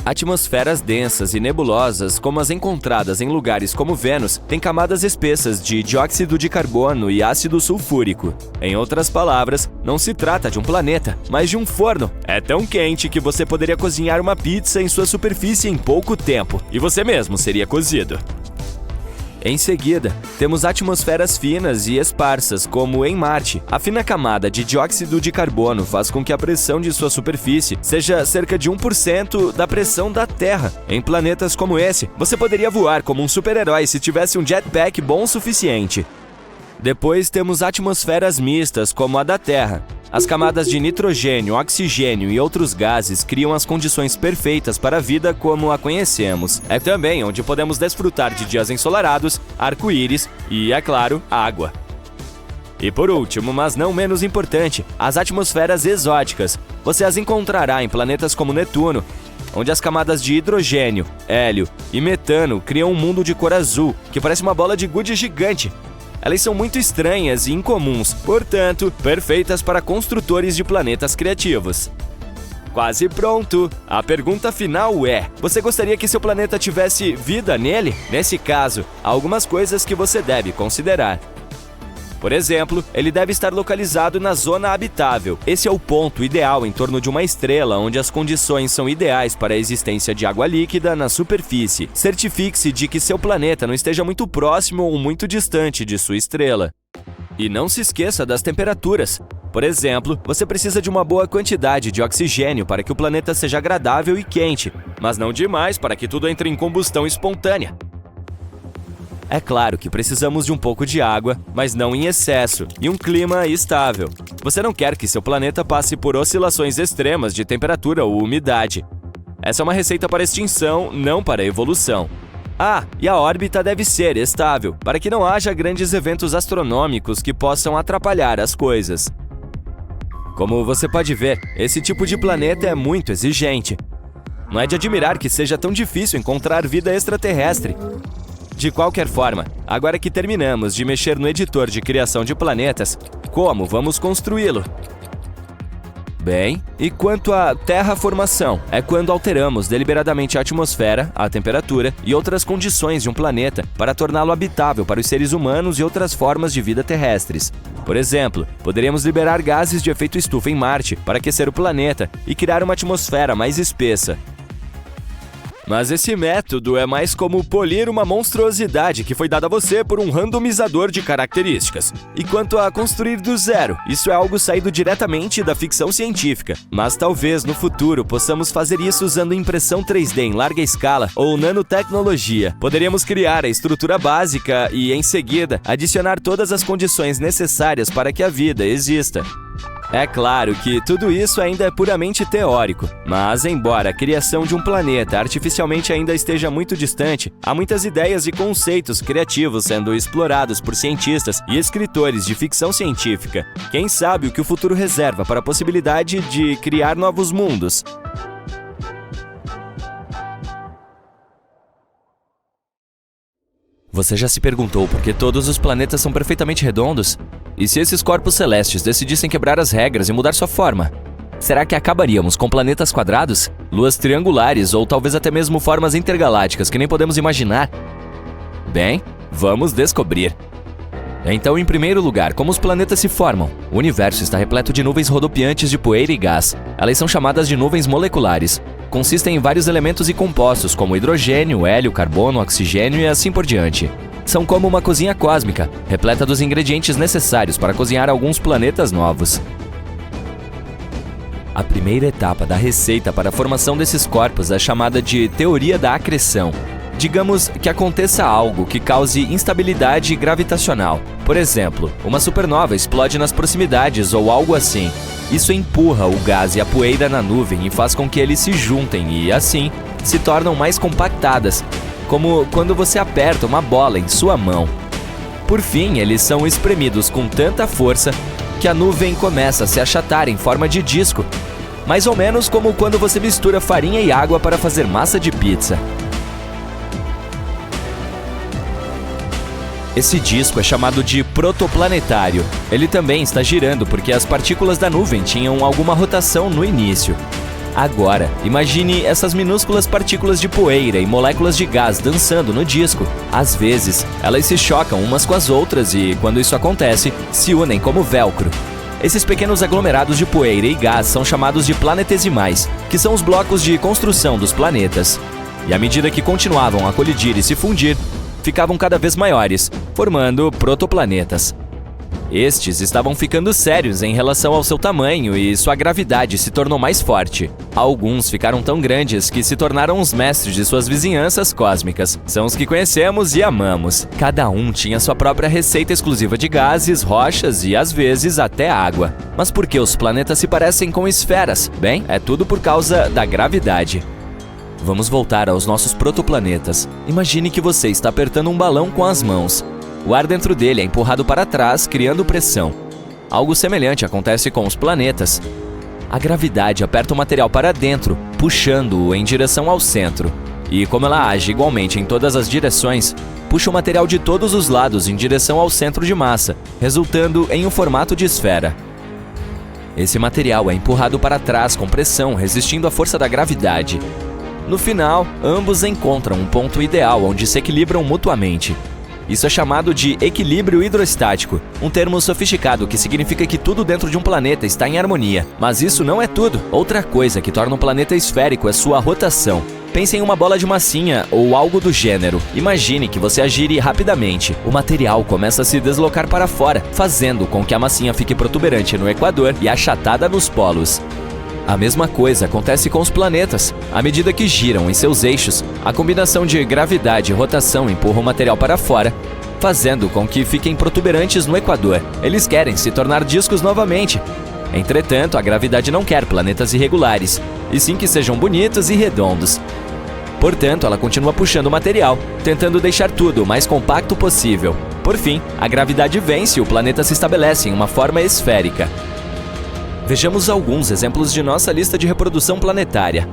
Atmosferas densas e nebulosas, como as encontradas em lugares como Vênus, têm camadas espessas de dióxido de carbono e ácido sulfúrico. Em outras palavras, não se trata de um planeta, mas de um forno. É tão quente que você poderia cozinhar uma pizza em sua superfície em pouco tempo, e você mesmo seria cozido. Em seguida, temos atmosferas finas e esparsas, como em Marte. A fina camada de dióxido de carbono faz com que a pressão de sua superfície seja cerca de 1% da pressão da Terra. Em planetas como esse, você poderia voar como um super-herói se tivesse um jetpack bom o suficiente. Depois temos atmosferas mistas, como a da Terra. As camadas de nitrogênio, oxigênio e outros gases criam as condições perfeitas para a vida como a conhecemos. É também onde podemos desfrutar de dias ensolarados, arco-íris e, é claro, água. E por último, mas não menos importante, as atmosferas exóticas. Você as encontrará em planetas como Netuno, onde as camadas de hidrogênio, hélio e metano criam um mundo de cor azul, que parece uma bola de gude gigante. Elas são muito estranhas e incomuns, portanto, perfeitas para construtores de planetas criativos. Quase pronto! A pergunta final é: você gostaria que seu planeta tivesse vida nele? Nesse caso, há algumas coisas que você deve considerar. Por exemplo, ele deve estar localizado na zona habitável. Esse é o ponto ideal em torno de uma estrela onde as condições são ideais para a existência de água líquida na superfície. Certifique-se de que seu planeta não esteja muito próximo ou muito distante de sua estrela. E não se esqueça das temperaturas. Por exemplo, você precisa de uma boa quantidade de oxigênio para que o planeta seja agradável e quente, mas não demais para que tudo entre em combustão espontânea. É claro que precisamos de um pouco de água, mas não em excesso, e um clima estável. Você não quer que seu planeta passe por oscilações extremas de temperatura ou umidade. Essa é uma receita para extinção, não para evolução. Ah, e a órbita deve ser estável, para que não haja grandes eventos astronômicos que possam atrapalhar as coisas. Como você pode ver, esse tipo de planeta é muito exigente. Não é de admirar que seja tão difícil encontrar vida extraterrestre. De qualquer forma, agora que terminamos de mexer no editor de criação de planetas, como vamos construí-lo? Bem, e quanto à terraformação? É quando alteramos deliberadamente a atmosfera, a temperatura e outras condições de um planeta para torná-lo habitável para os seres humanos e outras formas de vida terrestres. Por exemplo, poderíamos liberar gases de efeito estufa em Marte para aquecer o planeta e criar uma atmosfera mais espessa. Mas esse método é mais como polir uma monstruosidade que foi dada a você por um randomizador de características. E quanto a construir do zero, isso é algo saído diretamente da ficção científica. Mas talvez no futuro possamos fazer isso usando impressão 3D em larga escala ou nanotecnologia. Poderíamos criar a estrutura básica e, em seguida, adicionar todas as condições necessárias para que a vida exista. É claro que tudo isso ainda é puramente teórico, mas embora a criação de um planeta artificialmente ainda esteja muito distante, há muitas ideias e conceitos criativos sendo explorados por cientistas e escritores de ficção científica. Quem sabe o que o futuro reserva para a possibilidade de criar novos mundos? Você já se perguntou por que todos os planetas são perfeitamente redondos? E se esses corpos celestes decidissem quebrar as regras e mudar sua forma? Será que acabaríamos com planetas quadrados, luas triangulares ou talvez até mesmo formas intergalácticas que nem podemos imaginar? Bem, vamos descobrir. Então, em primeiro lugar, como os planetas se formam? O universo está repleto de nuvens rodopiantes de poeira e gás. Elas são chamadas de nuvens moleculares. Consistem em vários elementos e compostos, como hidrogênio, hélio, carbono, oxigênio e assim por diante. São como uma cozinha cósmica, repleta dos ingredientes necessários para cozinhar alguns planetas novos. A primeira etapa da receita para a formação desses corpos é chamada de teoria da acreção. Digamos que aconteça algo que cause instabilidade gravitacional. Por exemplo, uma supernova explode nas proximidades ou algo assim. Isso empurra o gás e a poeira na nuvem e faz com que eles se juntem e, assim, se tornam mais compactadas, como quando você aperta uma bola em sua mão. Por fim, eles são espremidos com tanta força que a nuvem começa a se achatar em forma de disco, mais ou menos como quando você mistura farinha e água para fazer massa de pizza. Esse disco é chamado de protoplanetário. Ele também está girando porque as partículas da nuvem tinham alguma rotação no início. Agora, imagine essas minúsculas partículas de poeira e moléculas de gás dançando no disco. Às vezes, elas se chocam umas com as outras e, quando isso acontece, se unem como velcro. Esses pequenos aglomerados de poeira e gás são chamados de planetesimais, que são os blocos de construção dos planetas. E à medida que continuavam a colidir e se fundir, ficavam cada vez maiores, formando protoplanetas. Estes estavam ficando sérios em relação ao seu tamanho e sua gravidade se tornou mais forte. Alguns ficaram tão grandes que se tornaram os mestres de suas vizinhanças cósmicas. São os que conhecemos e amamos. Cada um tinha sua própria receita exclusiva de gases, rochas e, às vezes, até água. Mas por que os planetas se parecem com esferas? Bem, é tudo por causa da gravidade. Vamos voltar aos nossos protoplanetas. Imagine que você está apertando um balão com as mãos. O ar dentro dele é empurrado para trás, criando pressão. Algo semelhante acontece com os planetas. A gravidade aperta o material para dentro, puxando-o em direção ao centro. E como ela age igualmente em todas as direções, puxa o material de todos os lados em direção ao centro de massa, resultando em um formato de esfera. Esse material é empurrado para trás com pressão, resistindo à força da gravidade. No final, ambos encontram um ponto ideal onde se equilibram mutuamente. Isso é chamado de equilíbrio hidrostático, um termo sofisticado que significa que tudo dentro de um planeta está em harmonia. Mas isso não é tudo. Outra coisa que torna um planeta esférico é sua rotação. Pense em uma bola de massinha ou algo do gênero. Imagine que você a gire rapidamente. O material começa a se deslocar para fora, fazendo com que a massinha fique protuberante no equador e achatada nos polos. A mesma coisa acontece com os planetas. À medida que giram em seus eixos, a combinação de gravidade e rotação empurra o material para fora, fazendo com que fiquem protuberantes no equador. Eles querem se tornar discos novamente. Entretanto, a gravidade não quer planetas irregulares, e sim que sejam bonitos e redondos. Portanto, ela continua puxando o material, tentando deixar tudo o mais compacto possível. Por fim, a gravidade vence e o planeta se estabelece em uma forma esférica. Vejamos alguns exemplos de nossa lista de reprodução planetária.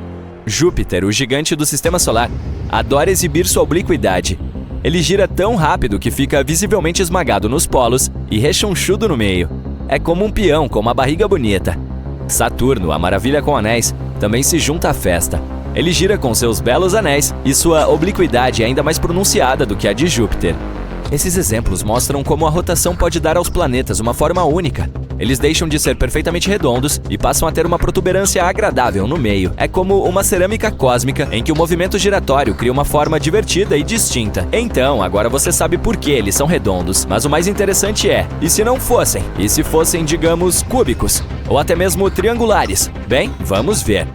Júpiter, o gigante do Sistema Solar, adora exibir sua obliquidade. Ele gira tão rápido que fica visivelmente esmagado nos polos e rechonchudo no meio. É como um peão com uma barriga bonita. Saturno, a maravilha com anéis, também se junta à festa. Ele gira com seus belos anéis e sua obliquidade é ainda mais pronunciada do que a de Júpiter. Esses exemplos mostram como a rotação pode dar aos planetas uma forma única. Eles deixam de ser perfeitamente redondos e passam a ter uma protuberância agradável no meio. É como uma cerâmica cósmica em que o movimento giratório cria uma forma divertida e distinta. Então, agora você sabe por que eles são redondos. Mas o mais interessante é, e se não fossem? E se fossem, digamos, cúbicos? Ou até mesmo triangulares? Bem, vamos ver.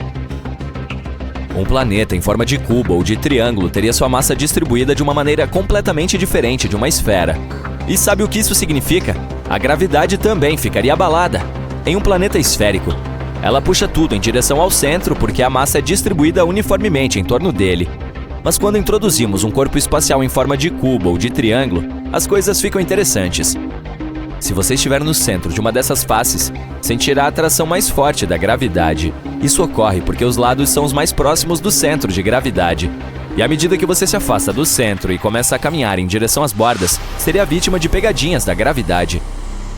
Um planeta em forma de cubo ou de triângulo teria sua massa distribuída de uma maneira completamente diferente de uma esfera. E sabe o que isso significa? A gravidade também ficaria abalada. Em um planeta esférico, ela puxa tudo em direção ao centro porque a massa é distribuída uniformemente em torno dele. Mas quando introduzimos um corpo espacial em forma de cubo ou de triângulo, as coisas ficam interessantes. Se você estiver no centro de uma dessas faces, sentirá a atração mais forte da gravidade. Isso ocorre porque os lados são os mais próximos do centro de gravidade. E à medida que você se afasta do centro e começa a caminhar em direção às bordas, seria vítima de pegadinhas da gravidade.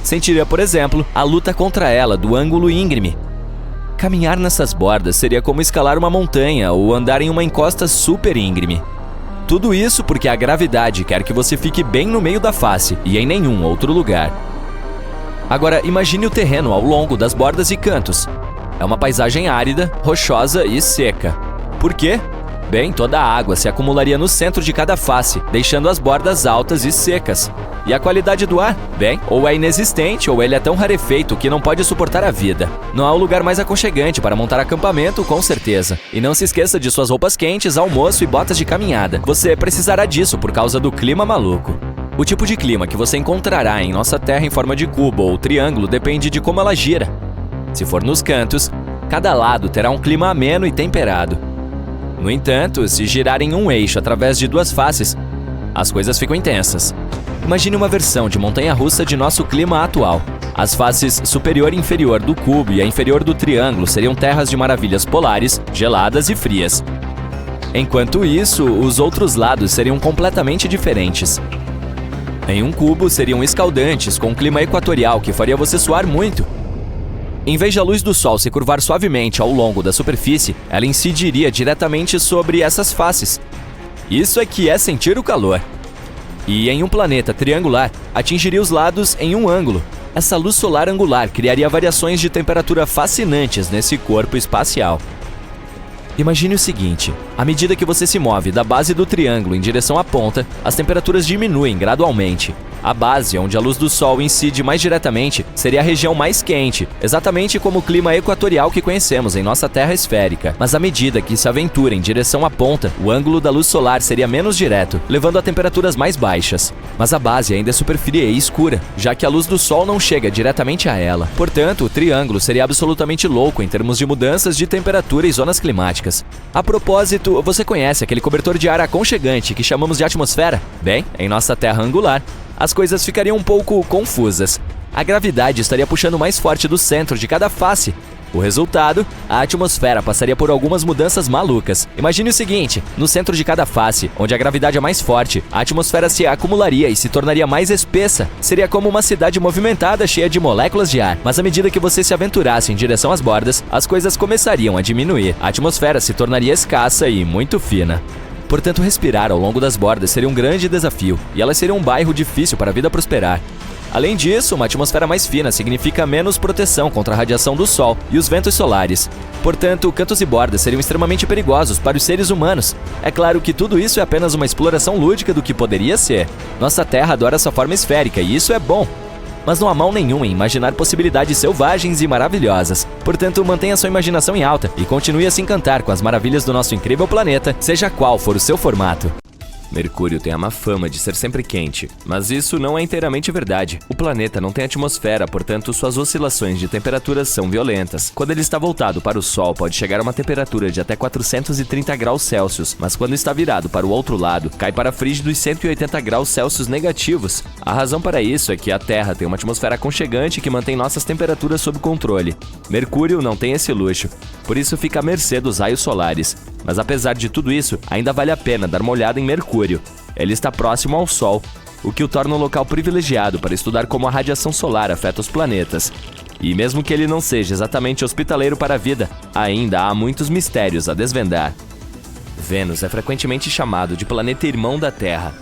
Sentiria, por exemplo, a luta contra ela do ângulo íngreme. Caminhar nessas bordas seria como escalar uma montanha ou andar em uma encosta super íngreme. Tudo isso porque a gravidade quer que você fique bem no meio da face e em nenhum outro lugar. Agora, imagine o terreno ao longo das bordas e cantos. É uma paisagem árida, rochosa e seca. Por quê? Bem, toda a água se acumularia no centro de cada face, deixando as bordas altas e secas. E a qualidade do ar? Bem, ou é inexistente ou ele é tão rarefeito que não pode suportar a vida. Não há um lugar mais aconchegante para montar acampamento, com certeza. E não se esqueça de suas roupas quentes, almoço e botas de caminhada. Você precisará disso por causa do clima maluco. O tipo de clima que você encontrará em nossa Terra em forma de cubo ou triângulo depende de como ela gira. Se for nos cantos, cada lado terá um clima ameno e temperado. No entanto, se girar em um eixo através de duas faces, as coisas ficam intensas. Imagine uma versão de montanha-russa de nosso clima atual. As faces superior e inferior do cubo e a inferior do triângulo seriam terras de maravilhas polares, geladas e frias. Enquanto isso, os outros lados seriam completamente diferentes. Em um cubo seriam escaldantes, com um clima equatorial que faria você suar muito. Em vez de a luz do sol se curvar suavemente ao longo da superfície, ela incidiria diretamente sobre essas faces. Isso é que é sentir o calor. E em um planeta triangular, atingiria os lados em um ângulo. Essa luz solar angular criaria variações de temperatura fascinantes nesse corpo espacial. Imagine o seguinte, à medida que você se move da base do triângulo em direção à ponta, as temperaturas diminuem gradualmente. A base, onde a luz do sol incide mais diretamente, seria a região mais quente, exatamente como o clima equatorial que conhecemos em nossa Terra esférica. Mas à medida que se aventura em direção à ponta, o ângulo da luz solar seria menos direto, levando a temperaturas mais baixas. Mas a base ainda é super fria e escura, já que a luz do sol não chega diretamente a ela. Portanto, o triângulo seria absolutamente louco em termos de mudanças de temperatura e zonas climáticas. A propósito, você conhece aquele cobertor de ar aconchegante que chamamos de atmosfera? Bem, em nossa Terra angular, as coisas ficariam um pouco confusas. A gravidade estaria puxando mais forte do centro de cada face. O resultado, a atmosfera passaria por algumas mudanças malucas. Imagine o seguinte, no centro de cada face, onde a gravidade é mais forte, a atmosfera se acumularia e se tornaria mais espessa. Seria como uma cidade movimentada cheia de moléculas de ar. Mas à medida que você se aventurasse em direção às bordas, as coisas começariam a diminuir. A atmosfera se tornaria escassa e muito fina. Portanto, respirar ao longo das bordas seria um grande desafio, e elas seriam um bairro difícil para a vida prosperar. Além disso, uma atmosfera mais fina significa menos proteção contra a radiação do Sol e os ventos solares. Portanto, cantos e bordas seriam extremamente perigosos para os seres humanos. É claro que tudo isso é apenas uma exploração lúdica do que poderia ser. Nossa Terra adora sua forma esférica, e isso é bom. Mas não há mal nenhum em imaginar possibilidades selvagens e maravilhosas. Portanto, mantenha sua imaginação em alta e continue a se encantar com as maravilhas do nosso incrível planeta, seja qual for o seu formato. Mercúrio tem a má fama de ser sempre quente, mas isso não é inteiramente verdade. O planeta não tem atmosfera, portanto suas oscilações de temperaturas são violentas. Quando ele está voltado para o Sol, pode chegar a uma temperatura de até 430 graus Celsius, mas quando está virado para o outro lado, cai para frígidos 180 graus Celsius negativos. A razão para isso é que a Terra tem uma atmosfera aconchegante que mantém nossas temperaturas sob controle. Mercúrio não tem esse luxo, por isso fica à mercê dos raios solares. Mas apesar de tudo isso, ainda vale a pena dar uma olhada em Mercúrio. Ele está próximo ao Sol, o que o torna um local privilegiado para estudar como a radiação solar afeta os planetas. E mesmo que ele não seja exatamente hospitaleiro para a vida, ainda há muitos mistérios a desvendar. Vênus é frequentemente chamado de planeta irmão da Terra.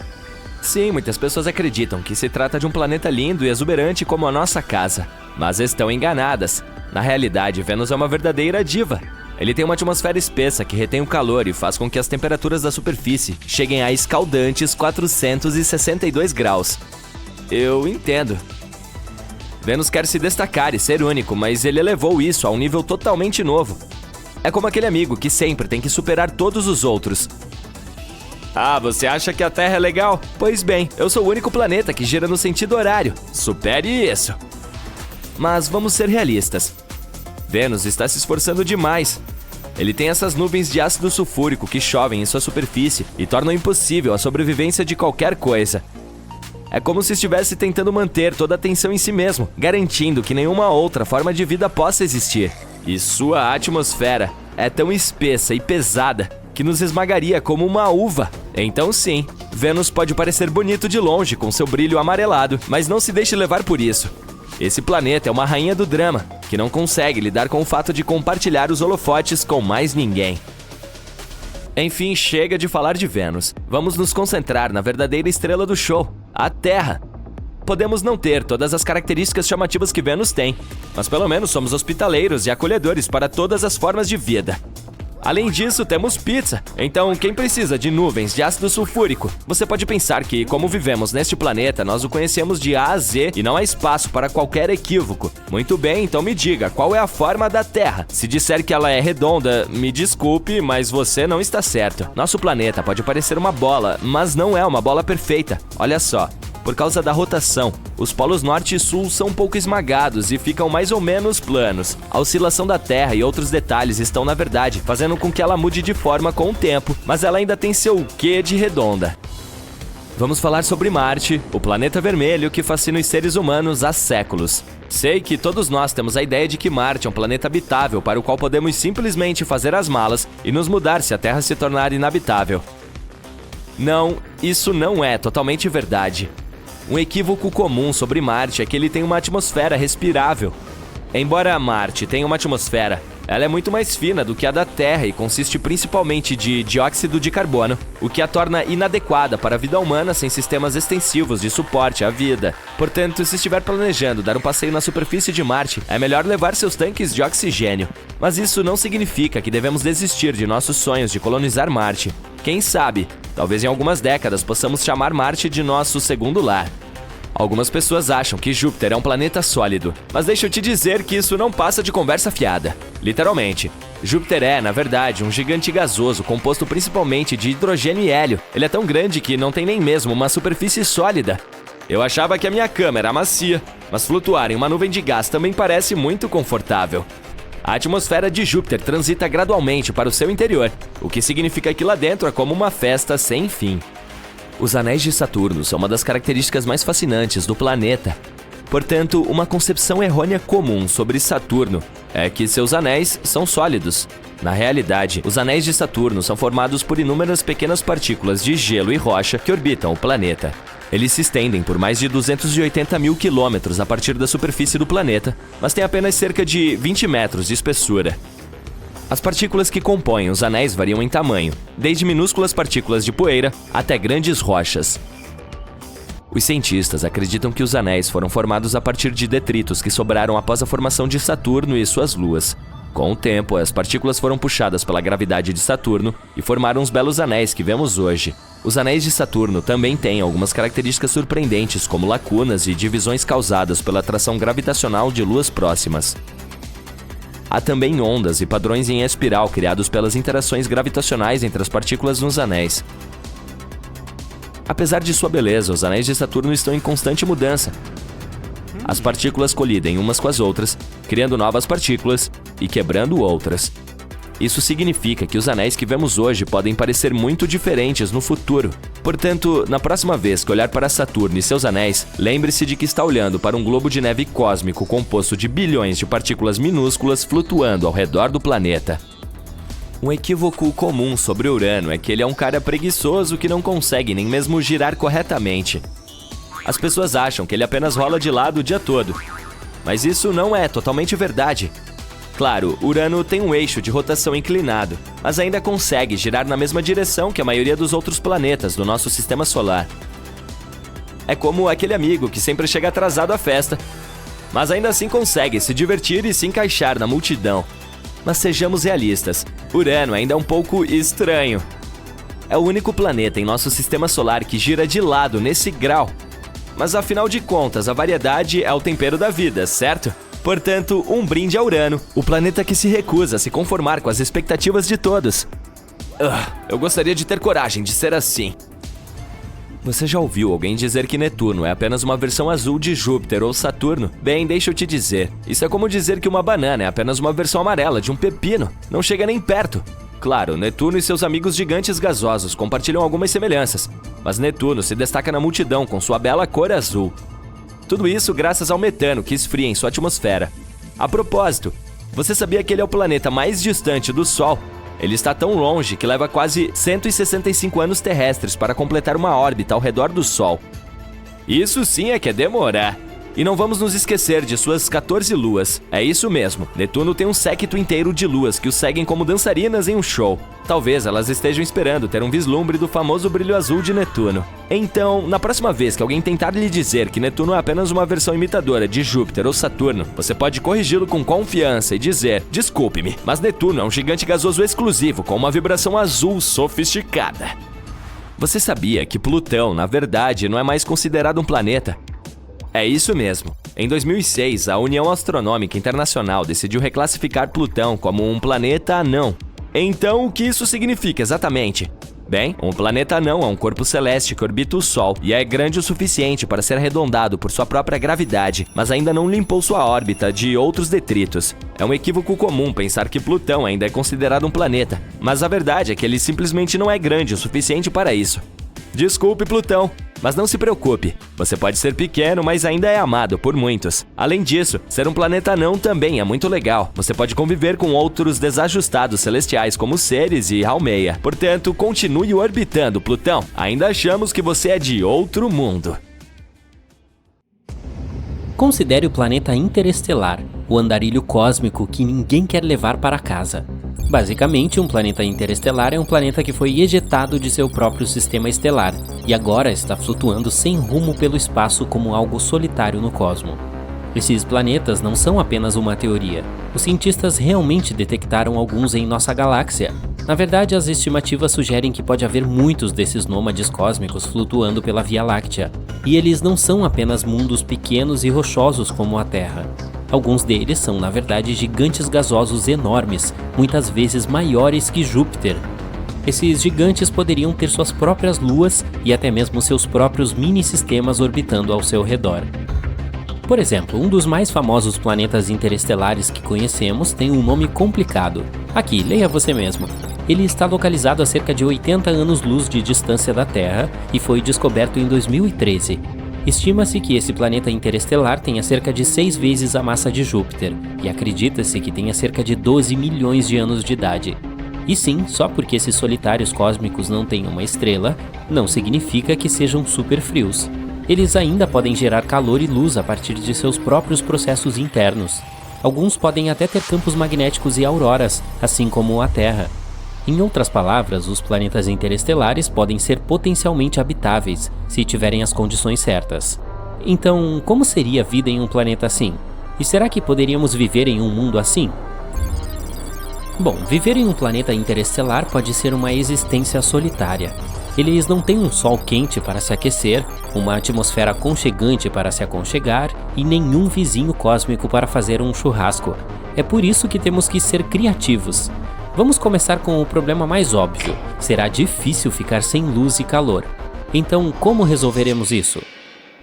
Sim, muitas pessoas acreditam que se trata de um planeta lindo e exuberante como a nossa casa, mas estão enganadas. Na realidade, Vênus é uma verdadeira diva. Ele tem uma atmosfera espessa que retém o calor e faz com que as temperaturas da superfície cheguem a escaldantes 462 graus. Eu entendo. Vênus quer se destacar e ser único, mas ele elevou isso a um nível totalmente novo. É como aquele amigo que sempre tem que superar todos os outros. Ah, você acha que a Terra é legal? Pois bem, eu sou o único planeta que gira no sentido horário. Supere isso! Mas vamos ser realistas. Vênus está se esforçando demais. Ele tem essas nuvens de ácido sulfúrico que chovem em sua superfície e tornam impossível a sobrevivência de qualquer coisa. É como se estivesse tentando manter toda a atenção em si mesmo, garantindo que nenhuma outra forma de vida possa existir. E sua atmosfera é tão espessa e pesada que nos esmagaria como uma uva. Então sim, Vênus pode parecer bonito de longe com seu brilho amarelado, mas não se deixe levar por isso. Esse planeta é uma rainha do drama, que não consegue lidar com o fato de compartilhar os holofotes com mais ninguém. Enfim, chega de falar de Vênus. Vamos nos concentrar na verdadeira estrela do show, a Terra. Podemos não ter todas as características chamativas que Vênus tem, mas pelo menos somos hospitaleiros e acolhedores para todas as formas de vida. Além disso, temos pizza. Então, quem precisa de nuvens de ácido sulfúrico? Você pode pensar que, como vivemos neste planeta, nós o conhecemos de A a Z e não há espaço para qualquer equívoco. Muito bem, então me diga, qual é a forma da Terra? Se disser que ela é redonda, me desculpe, mas você não está certo. Nosso planeta pode parecer uma bola, mas não é uma bola perfeita. Olha só. Por causa da rotação, os polos norte e sul são um pouco esmagados e ficam mais ou menos planos. A oscilação da Terra e outros detalhes estão, na verdade, fazendo com que ela mude de forma com o tempo, mas ela ainda tem seu quê de redonda. Vamos falar sobre Marte, o planeta vermelho que fascina os seres humanos há séculos. Sei que todos nós temos a ideia de que Marte é um planeta habitável para o qual podemos simplesmente fazer as malas e nos mudar se a Terra se tornar inabitável. Não, isso não é totalmente verdade. Um equívoco comum sobre Marte é que ele tem uma atmosfera respirável. Embora Marte tenha uma atmosfera, ela é muito mais fina do que a da Terra e consiste principalmente de dióxido de carbono, o que a torna inadequada para a vida humana sem sistemas extensivos de suporte à vida. Portanto, se estiver planejando dar um passeio na superfície de Marte, é melhor levar seus tanques de oxigênio. Mas isso não significa que devemos desistir de nossos sonhos de colonizar Marte. Quem sabe, talvez em algumas décadas possamos chamar Marte de nosso segundo lar. Algumas pessoas acham que Júpiter é um planeta sólido, mas deixa eu te dizer que isso não passa de conversa fiada. Literalmente, Júpiter é, na verdade, um gigante gasoso composto principalmente de hidrogênio e hélio. Ele é tão grande que não tem nem mesmo uma superfície sólida. Eu achava que a minha cama era macia, mas flutuar em uma nuvem de gás também parece muito confortável. A atmosfera de Júpiter transita gradualmente para o seu interior, o que significa que lá dentro é como uma festa sem fim. Os anéis de Saturno são uma das características mais fascinantes do planeta. Portanto, uma concepção errônea comum sobre Saturno é que seus anéis são sólidos. Na realidade, os anéis de Saturno são formados por inúmeras pequenas partículas de gelo e rocha que orbitam o planeta. Eles se estendem por mais de 280 mil quilômetros a partir da superfície do planeta, mas têm apenas cerca de 20 metros de espessura. As partículas que compõem os anéis variam em tamanho, desde minúsculas partículas de poeira até grandes rochas. Os cientistas acreditam que os anéis foram formados a partir de detritos que sobraram após a formação de Saturno e suas luas. Com o tempo, as partículas foram puxadas pela gravidade de Saturno e formaram os belos anéis que vemos hoje. Os anéis de Saturno também têm algumas características surpreendentes, como lacunas e divisões causadas pela atração gravitacional de luas próximas. Há também ondas e padrões em espiral criados pelas interações gravitacionais entre as partículas nos anéis. Apesar de sua beleza, os anéis de Saturno estão em constante mudança. As partículas colidem umas com as outras, criando novas partículas e quebrando outras. Isso significa que os anéis que vemos hoje podem parecer muito diferentes no futuro. Portanto, na próxima vez que olhar para Saturno e seus anéis, lembre-se de que está olhando para um globo de neve cósmico composto de bilhões de partículas minúsculas flutuando ao redor do planeta. Um equívoco comum sobre Urano é que ele é um cara preguiçoso que não consegue nem mesmo girar corretamente. As pessoas acham que ele apenas rola de lado o dia todo. Mas isso não é totalmente verdade. Claro, Urano tem um eixo de rotação inclinado, mas ainda consegue girar na mesma direção que a maioria dos outros planetas do nosso sistema solar. É como aquele amigo que sempre chega atrasado à festa, mas ainda assim consegue se divertir e se encaixar na multidão. Mas sejamos realistas, Urano ainda é um pouco estranho. É o único planeta em nosso sistema solar que gira de lado nesse grau. Mas afinal de contas, a variedade é o tempero da vida, certo? Portanto, um brinde a Urano, o planeta que se recusa a se conformar com as expectativas de todos. Eu gostaria de ter coragem de ser assim. Você já ouviu alguém dizer que Netuno é apenas uma versão azul de Júpiter ou Saturno? Bem, deixa eu te dizer, isso é como dizer que uma banana é apenas uma versão amarela de um pepino. Não chega nem perto. Claro, Netuno e seus amigos gigantes gasosos compartilham algumas semelhanças, mas Netuno se destaca na multidão com sua bela cor azul. Tudo isso graças ao metano que esfria em sua atmosfera. A propósito, você sabia que ele é o planeta mais distante do Sol? Ele está tão longe que leva quase 165 anos terrestres para completar uma órbita ao redor do Sol. Isso sim é que é demorar. E não vamos nos esquecer de suas 14 luas. É isso mesmo, Netuno tem um séquito inteiro de luas que o seguem como dançarinas em um show. Talvez elas estejam esperando ter um vislumbre do famoso brilho azul de Netuno. Então, na próxima vez que alguém tentar lhe dizer que Netuno é apenas uma versão imitadora de Júpiter ou Saturno, você pode corrigi-lo com confiança e dizer: desculpe-me, mas Netuno é um gigante gasoso exclusivo com uma vibração azul sofisticada. Você sabia que Plutão, na verdade, não é mais considerado um planeta? É isso mesmo. Em 2006, a União Astronômica Internacional decidiu reclassificar Plutão como um planeta anão. Então, o que isso significa exatamente? Bem, um planeta anão é um corpo celeste que orbita o Sol e é grande o suficiente para ser arredondado por sua própria gravidade, mas ainda não limpou sua órbita de outros detritos. É um equívoco comum pensar que Plutão ainda é considerado um planeta, mas a verdade é que ele simplesmente não é grande o suficiente para isso. Desculpe, Plutão, mas não se preocupe. Você pode ser pequeno, mas ainda é amado por muitos. Além disso, ser um planeta anão também é muito legal. Você pode conviver com outros desajustados celestiais como Ceres e Haumea. Portanto, continue orbitando, Plutão. Ainda achamos que você é de outro mundo. Considere o planeta interestelar, o andarilho cósmico que ninguém quer levar para casa. Basicamente, um planeta interestelar é um planeta que foi ejetado de seu próprio sistema estelar e agora está flutuando sem rumo pelo espaço como algo solitário no cosmo. Esses planetas não são apenas uma teoria. Os cientistas realmente detectaram alguns em nossa galáxia. Na verdade, as estimativas sugerem que pode haver muitos desses nômades cósmicos flutuando pela Via Láctea. E eles não são apenas mundos pequenos e rochosos como a Terra. Alguns deles são, na verdade, gigantes gasosos enormes, muitas vezes maiores que Júpiter. Esses gigantes poderiam ter suas próprias luas e até mesmo seus próprios mini-sistemas orbitando ao seu redor. Por exemplo, um dos mais famosos planetas interestelares que conhecemos tem um nome complicado. Aqui, leia você mesmo. Ele está localizado a cerca de 80 anos-luz de distância da Terra e foi descoberto em 2013. Estima-se que esse planeta interestelar tenha cerca de 6 vezes a massa de Júpiter, e acredita-se que tenha cerca de 12 milhões de anos de idade. E sim, só porque esses solitários cósmicos não têm uma estrela, não significa que sejam super frios. Eles ainda podem gerar calor e luz a partir de seus próprios processos internos. Alguns podem até ter campos magnéticos e auroras, assim como a Terra. Em outras palavras, os planetas interestelares podem ser potencialmente habitáveis, se tiverem as condições certas. Então, como seria a vida em um planeta assim? E será que poderíamos viver em um mundo assim? Bom, viver em um planeta interestelar pode ser uma existência solitária. Eles não têm um sol quente para se aquecer, uma atmosfera aconchegante para se aconchegar e nenhum vizinho cósmico para fazer um churrasco. É por isso que temos que ser criativos. Vamos começar com o problema mais óbvio. Será difícil ficar sem luz e calor. Então, como resolveremos isso?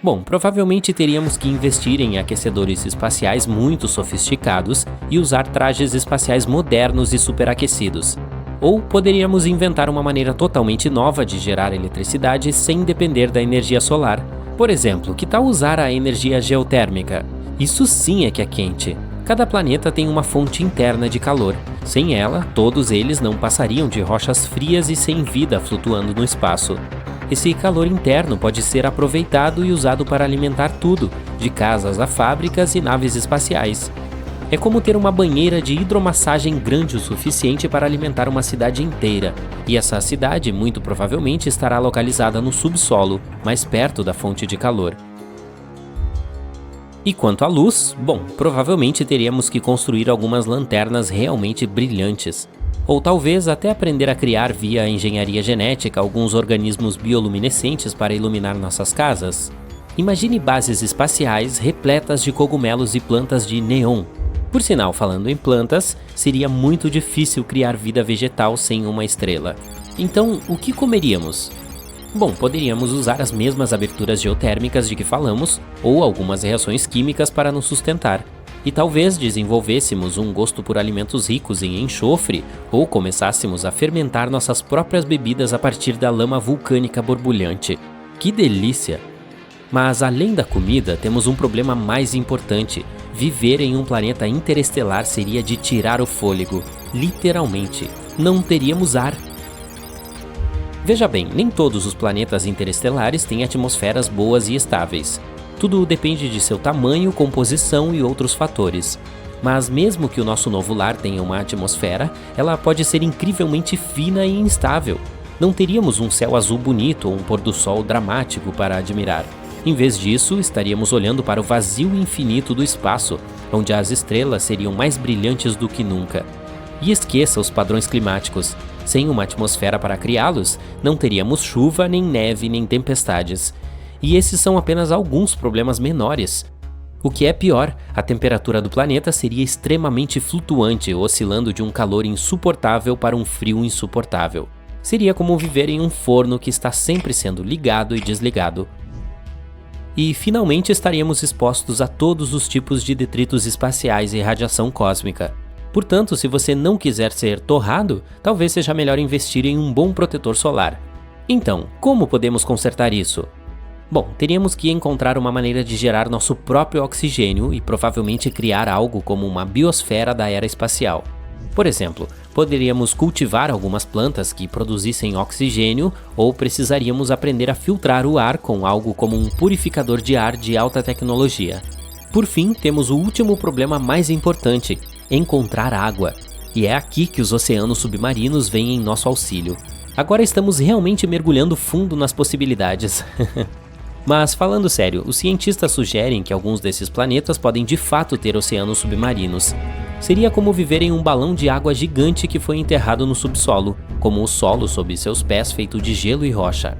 Bom, provavelmente teríamos que investir em aquecedores espaciais muito sofisticados e usar trajes espaciais modernos e superaquecidos. Ou poderíamos inventar uma maneira totalmente nova de gerar eletricidade sem depender da energia solar. Por exemplo, que tal usar a energia geotérmica? Isso sim é que é quente. Cada planeta tem uma fonte interna de calor. Sem ela, todos eles não passariam de rochas frias e sem vida flutuando no espaço. Esse calor interno pode ser aproveitado e usado para alimentar tudo, de casas a fábricas e naves espaciais. É como ter uma banheira de hidromassagem grande o suficiente para alimentar uma cidade inteira, e essa cidade muito provavelmente estará localizada no subsolo, mais perto da fonte de calor. E quanto à luz, bom, provavelmente teríamos que construir algumas lanternas realmente brilhantes. Ou talvez até aprender a criar via engenharia genética alguns organismos bioluminescentes para iluminar nossas casas. Imagine bases espaciais repletas de cogumelos e plantas de neon. Por sinal, falando em plantas, seria muito difícil criar vida vegetal sem uma estrela. Então, o que comeríamos? Bom, poderíamos usar as mesmas aberturas geotérmicas de que falamos, ou algumas reações químicas para nos sustentar. E talvez desenvolvêssemos um gosto por alimentos ricos em enxofre, ou começássemos a fermentar nossas próprias bebidas a partir da lama vulcânica borbulhante. Que delícia! Mas além da comida, temos um problema mais importante. Viver em um planeta interestelar seria de tirar o fôlego, literalmente. Não teríamos ar. Veja bem, nem todos os planetas interestelares têm atmosferas boas e estáveis. Tudo depende de seu tamanho, composição e outros fatores. Mas mesmo que o nosso novo lar tenha uma atmosfera, ela pode ser incrivelmente fina e instável. Não teríamos um céu azul bonito ou um pôr do sol dramático para admirar. Em vez disso, estaríamos olhando para o vazio infinito do espaço, onde as estrelas seriam mais brilhantes do que nunca. E esqueça os padrões climáticos. Sem uma atmosfera para criá-los, não teríamos chuva, nem neve, nem tempestades. E esses são apenas alguns problemas menores. O que é pior, a temperatura do planeta seria extremamente flutuante, oscilando de um calor insuportável para um frio insuportável. Seria como viver em um forno que está sempre sendo ligado e desligado. E finalmente estaríamos expostos a todos os tipos de detritos espaciais e radiação cósmica. Portanto, se você não quiser ser torrado, talvez seja melhor investir em um bom protetor solar. Então, como podemos consertar isso? Bom, teríamos que encontrar uma maneira de gerar nosso próprio oxigênio e provavelmente criar algo como uma biosfera da era espacial. Por exemplo, poderíamos cultivar algumas plantas que produzissem oxigênio ou precisaríamos aprender a filtrar o ar com algo como um purificador de ar de alta tecnologia. Por fim, temos o último problema mais importante: encontrar água. E é aqui que os oceanos submarinos vêm em nosso auxílio. Agora estamos realmente mergulhando fundo nas possibilidades. Mas falando sério, os cientistas sugerem que alguns desses planetas podem de fato ter oceanos submarinos. Seria como viver em um balão de água gigante que foi enterrado no subsolo, como o solo sob seus pés feito de gelo e rocha.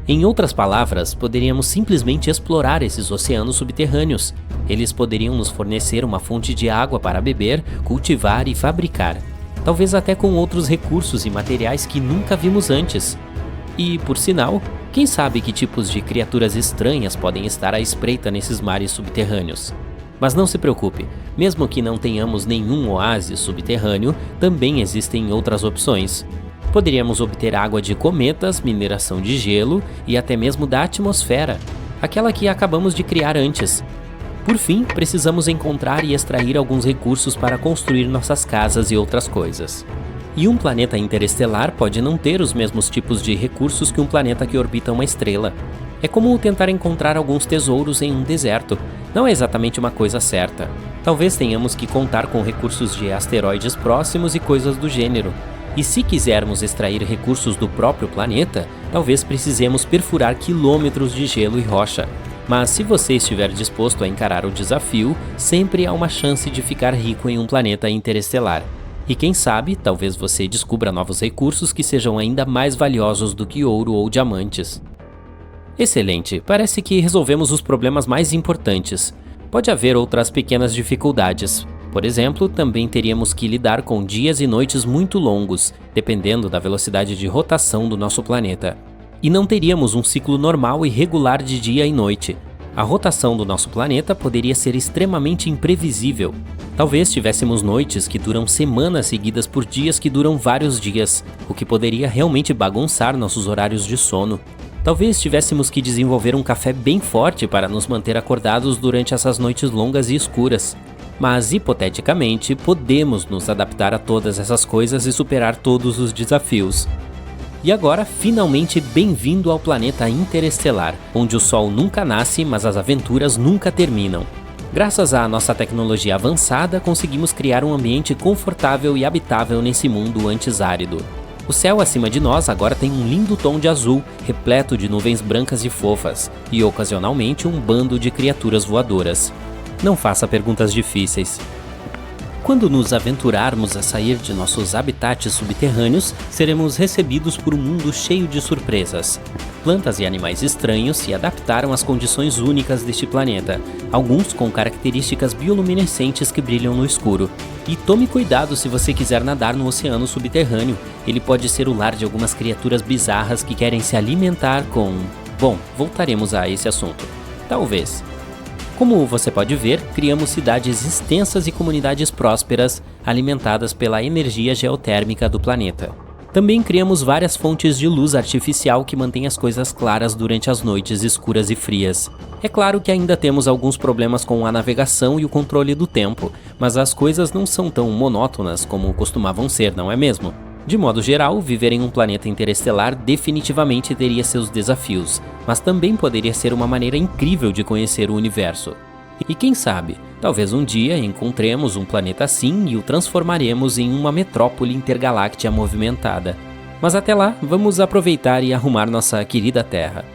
Em outras palavras, poderíamos simplesmente explorar esses oceanos subterrâneos. Eles poderiam nos fornecer uma fonte de água para beber, cultivar e fabricar. Talvez até com outros recursos e materiais que nunca vimos antes. E, por sinal, quem sabe que tipos de criaturas estranhas podem estar à espreita nesses mares subterrâneos. Mas não se preocupe, mesmo que não tenhamos nenhum oásis subterrâneo, também existem outras opções. Poderíamos obter água de cometas, mineração de gelo e até mesmo da atmosfera, aquela que acabamos de criar antes. Por fim, precisamos encontrar e extrair alguns recursos para construir nossas casas e outras coisas. E um planeta interestelar pode não ter os mesmos tipos de recursos que um planeta que orbita uma estrela. É como tentar encontrar alguns tesouros em um deserto. Não é exatamente uma coisa certa. Talvez tenhamos que contar com recursos de asteroides próximos e coisas do gênero. E se quisermos extrair recursos do próprio planeta, talvez precisemos perfurar quilômetros de gelo e rocha. Mas se você estiver disposto a encarar o desafio, sempre há uma chance de ficar rico em um planeta interestelar. E quem sabe, talvez você descubra novos recursos que sejam ainda mais valiosos do que ouro ou diamantes. Excelente, parece que resolvemos os problemas mais importantes. Pode haver outras pequenas dificuldades. Por exemplo, também teríamos que lidar com dias e noites muito longos, dependendo da velocidade de rotação do nosso planeta. E não teríamos um ciclo normal e regular de dia e noite. A rotação do nosso planeta poderia ser extremamente imprevisível. Talvez tivéssemos noites que duram semanas seguidas por dias que duram vários dias, o que poderia realmente bagunçar nossos horários de sono. Talvez tivéssemos que desenvolver um café bem forte para nos manter acordados durante essas noites longas e escuras. Mas, hipoteticamente, podemos nos adaptar a todas essas coisas e superar todos os desafios. E agora, finalmente, bem-vindo ao planeta interestelar, onde o Sol nunca nasce, mas as aventuras nunca terminam. Graças à nossa tecnologia avançada, conseguimos criar um ambiente confortável e habitável nesse mundo antes árido. O céu acima de nós agora tem um lindo tom de azul, repleto de nuvens brancas e fofas, e ocasionalmente um bando de criaturas voadoras. Não faça perguntas difíceis. Quando nos aventurarmos a sair de nossos habitats subterrâneos, seremos recebidos por um mundo cheio de surpresas. Plantas e animais estranhos se adaptaram às condições únicas deste planeta, alguns com características bioluminescentes que brilham no escuro. E tome cuidado se você quiser nadar no oceano subterrâneo, ele pode ser o lar de algumas criaturas bizarras que querem se alimentar com... Bom, voltaremos a esse assunto. Talvez. Como você pode ver, criamos cidades extensas e comunidades prósperas, alimentadas pela energia geotérmica do planeta. Também criamos várias fontes de luz artificial que mantêm as coisas claras durante as noites escuras e frias. É claro que ainda temos alguns problemas com a navegação e o controle do tempo, mas as coisas não são tão monótonas como costumavam ser, não é mesmo? De modo geral, viver em um planeta interestelar definitivamente teria seus desafios, mas também poderia ser uma maneira incrível de conhecer o universo. E quem sabe, talvez um dia encontremos um planeta assim e o transformaremos em uma metrópole intergaláctea movimentada. Mas até lá, vamos aproveitar e arrumar nossa querida Terra.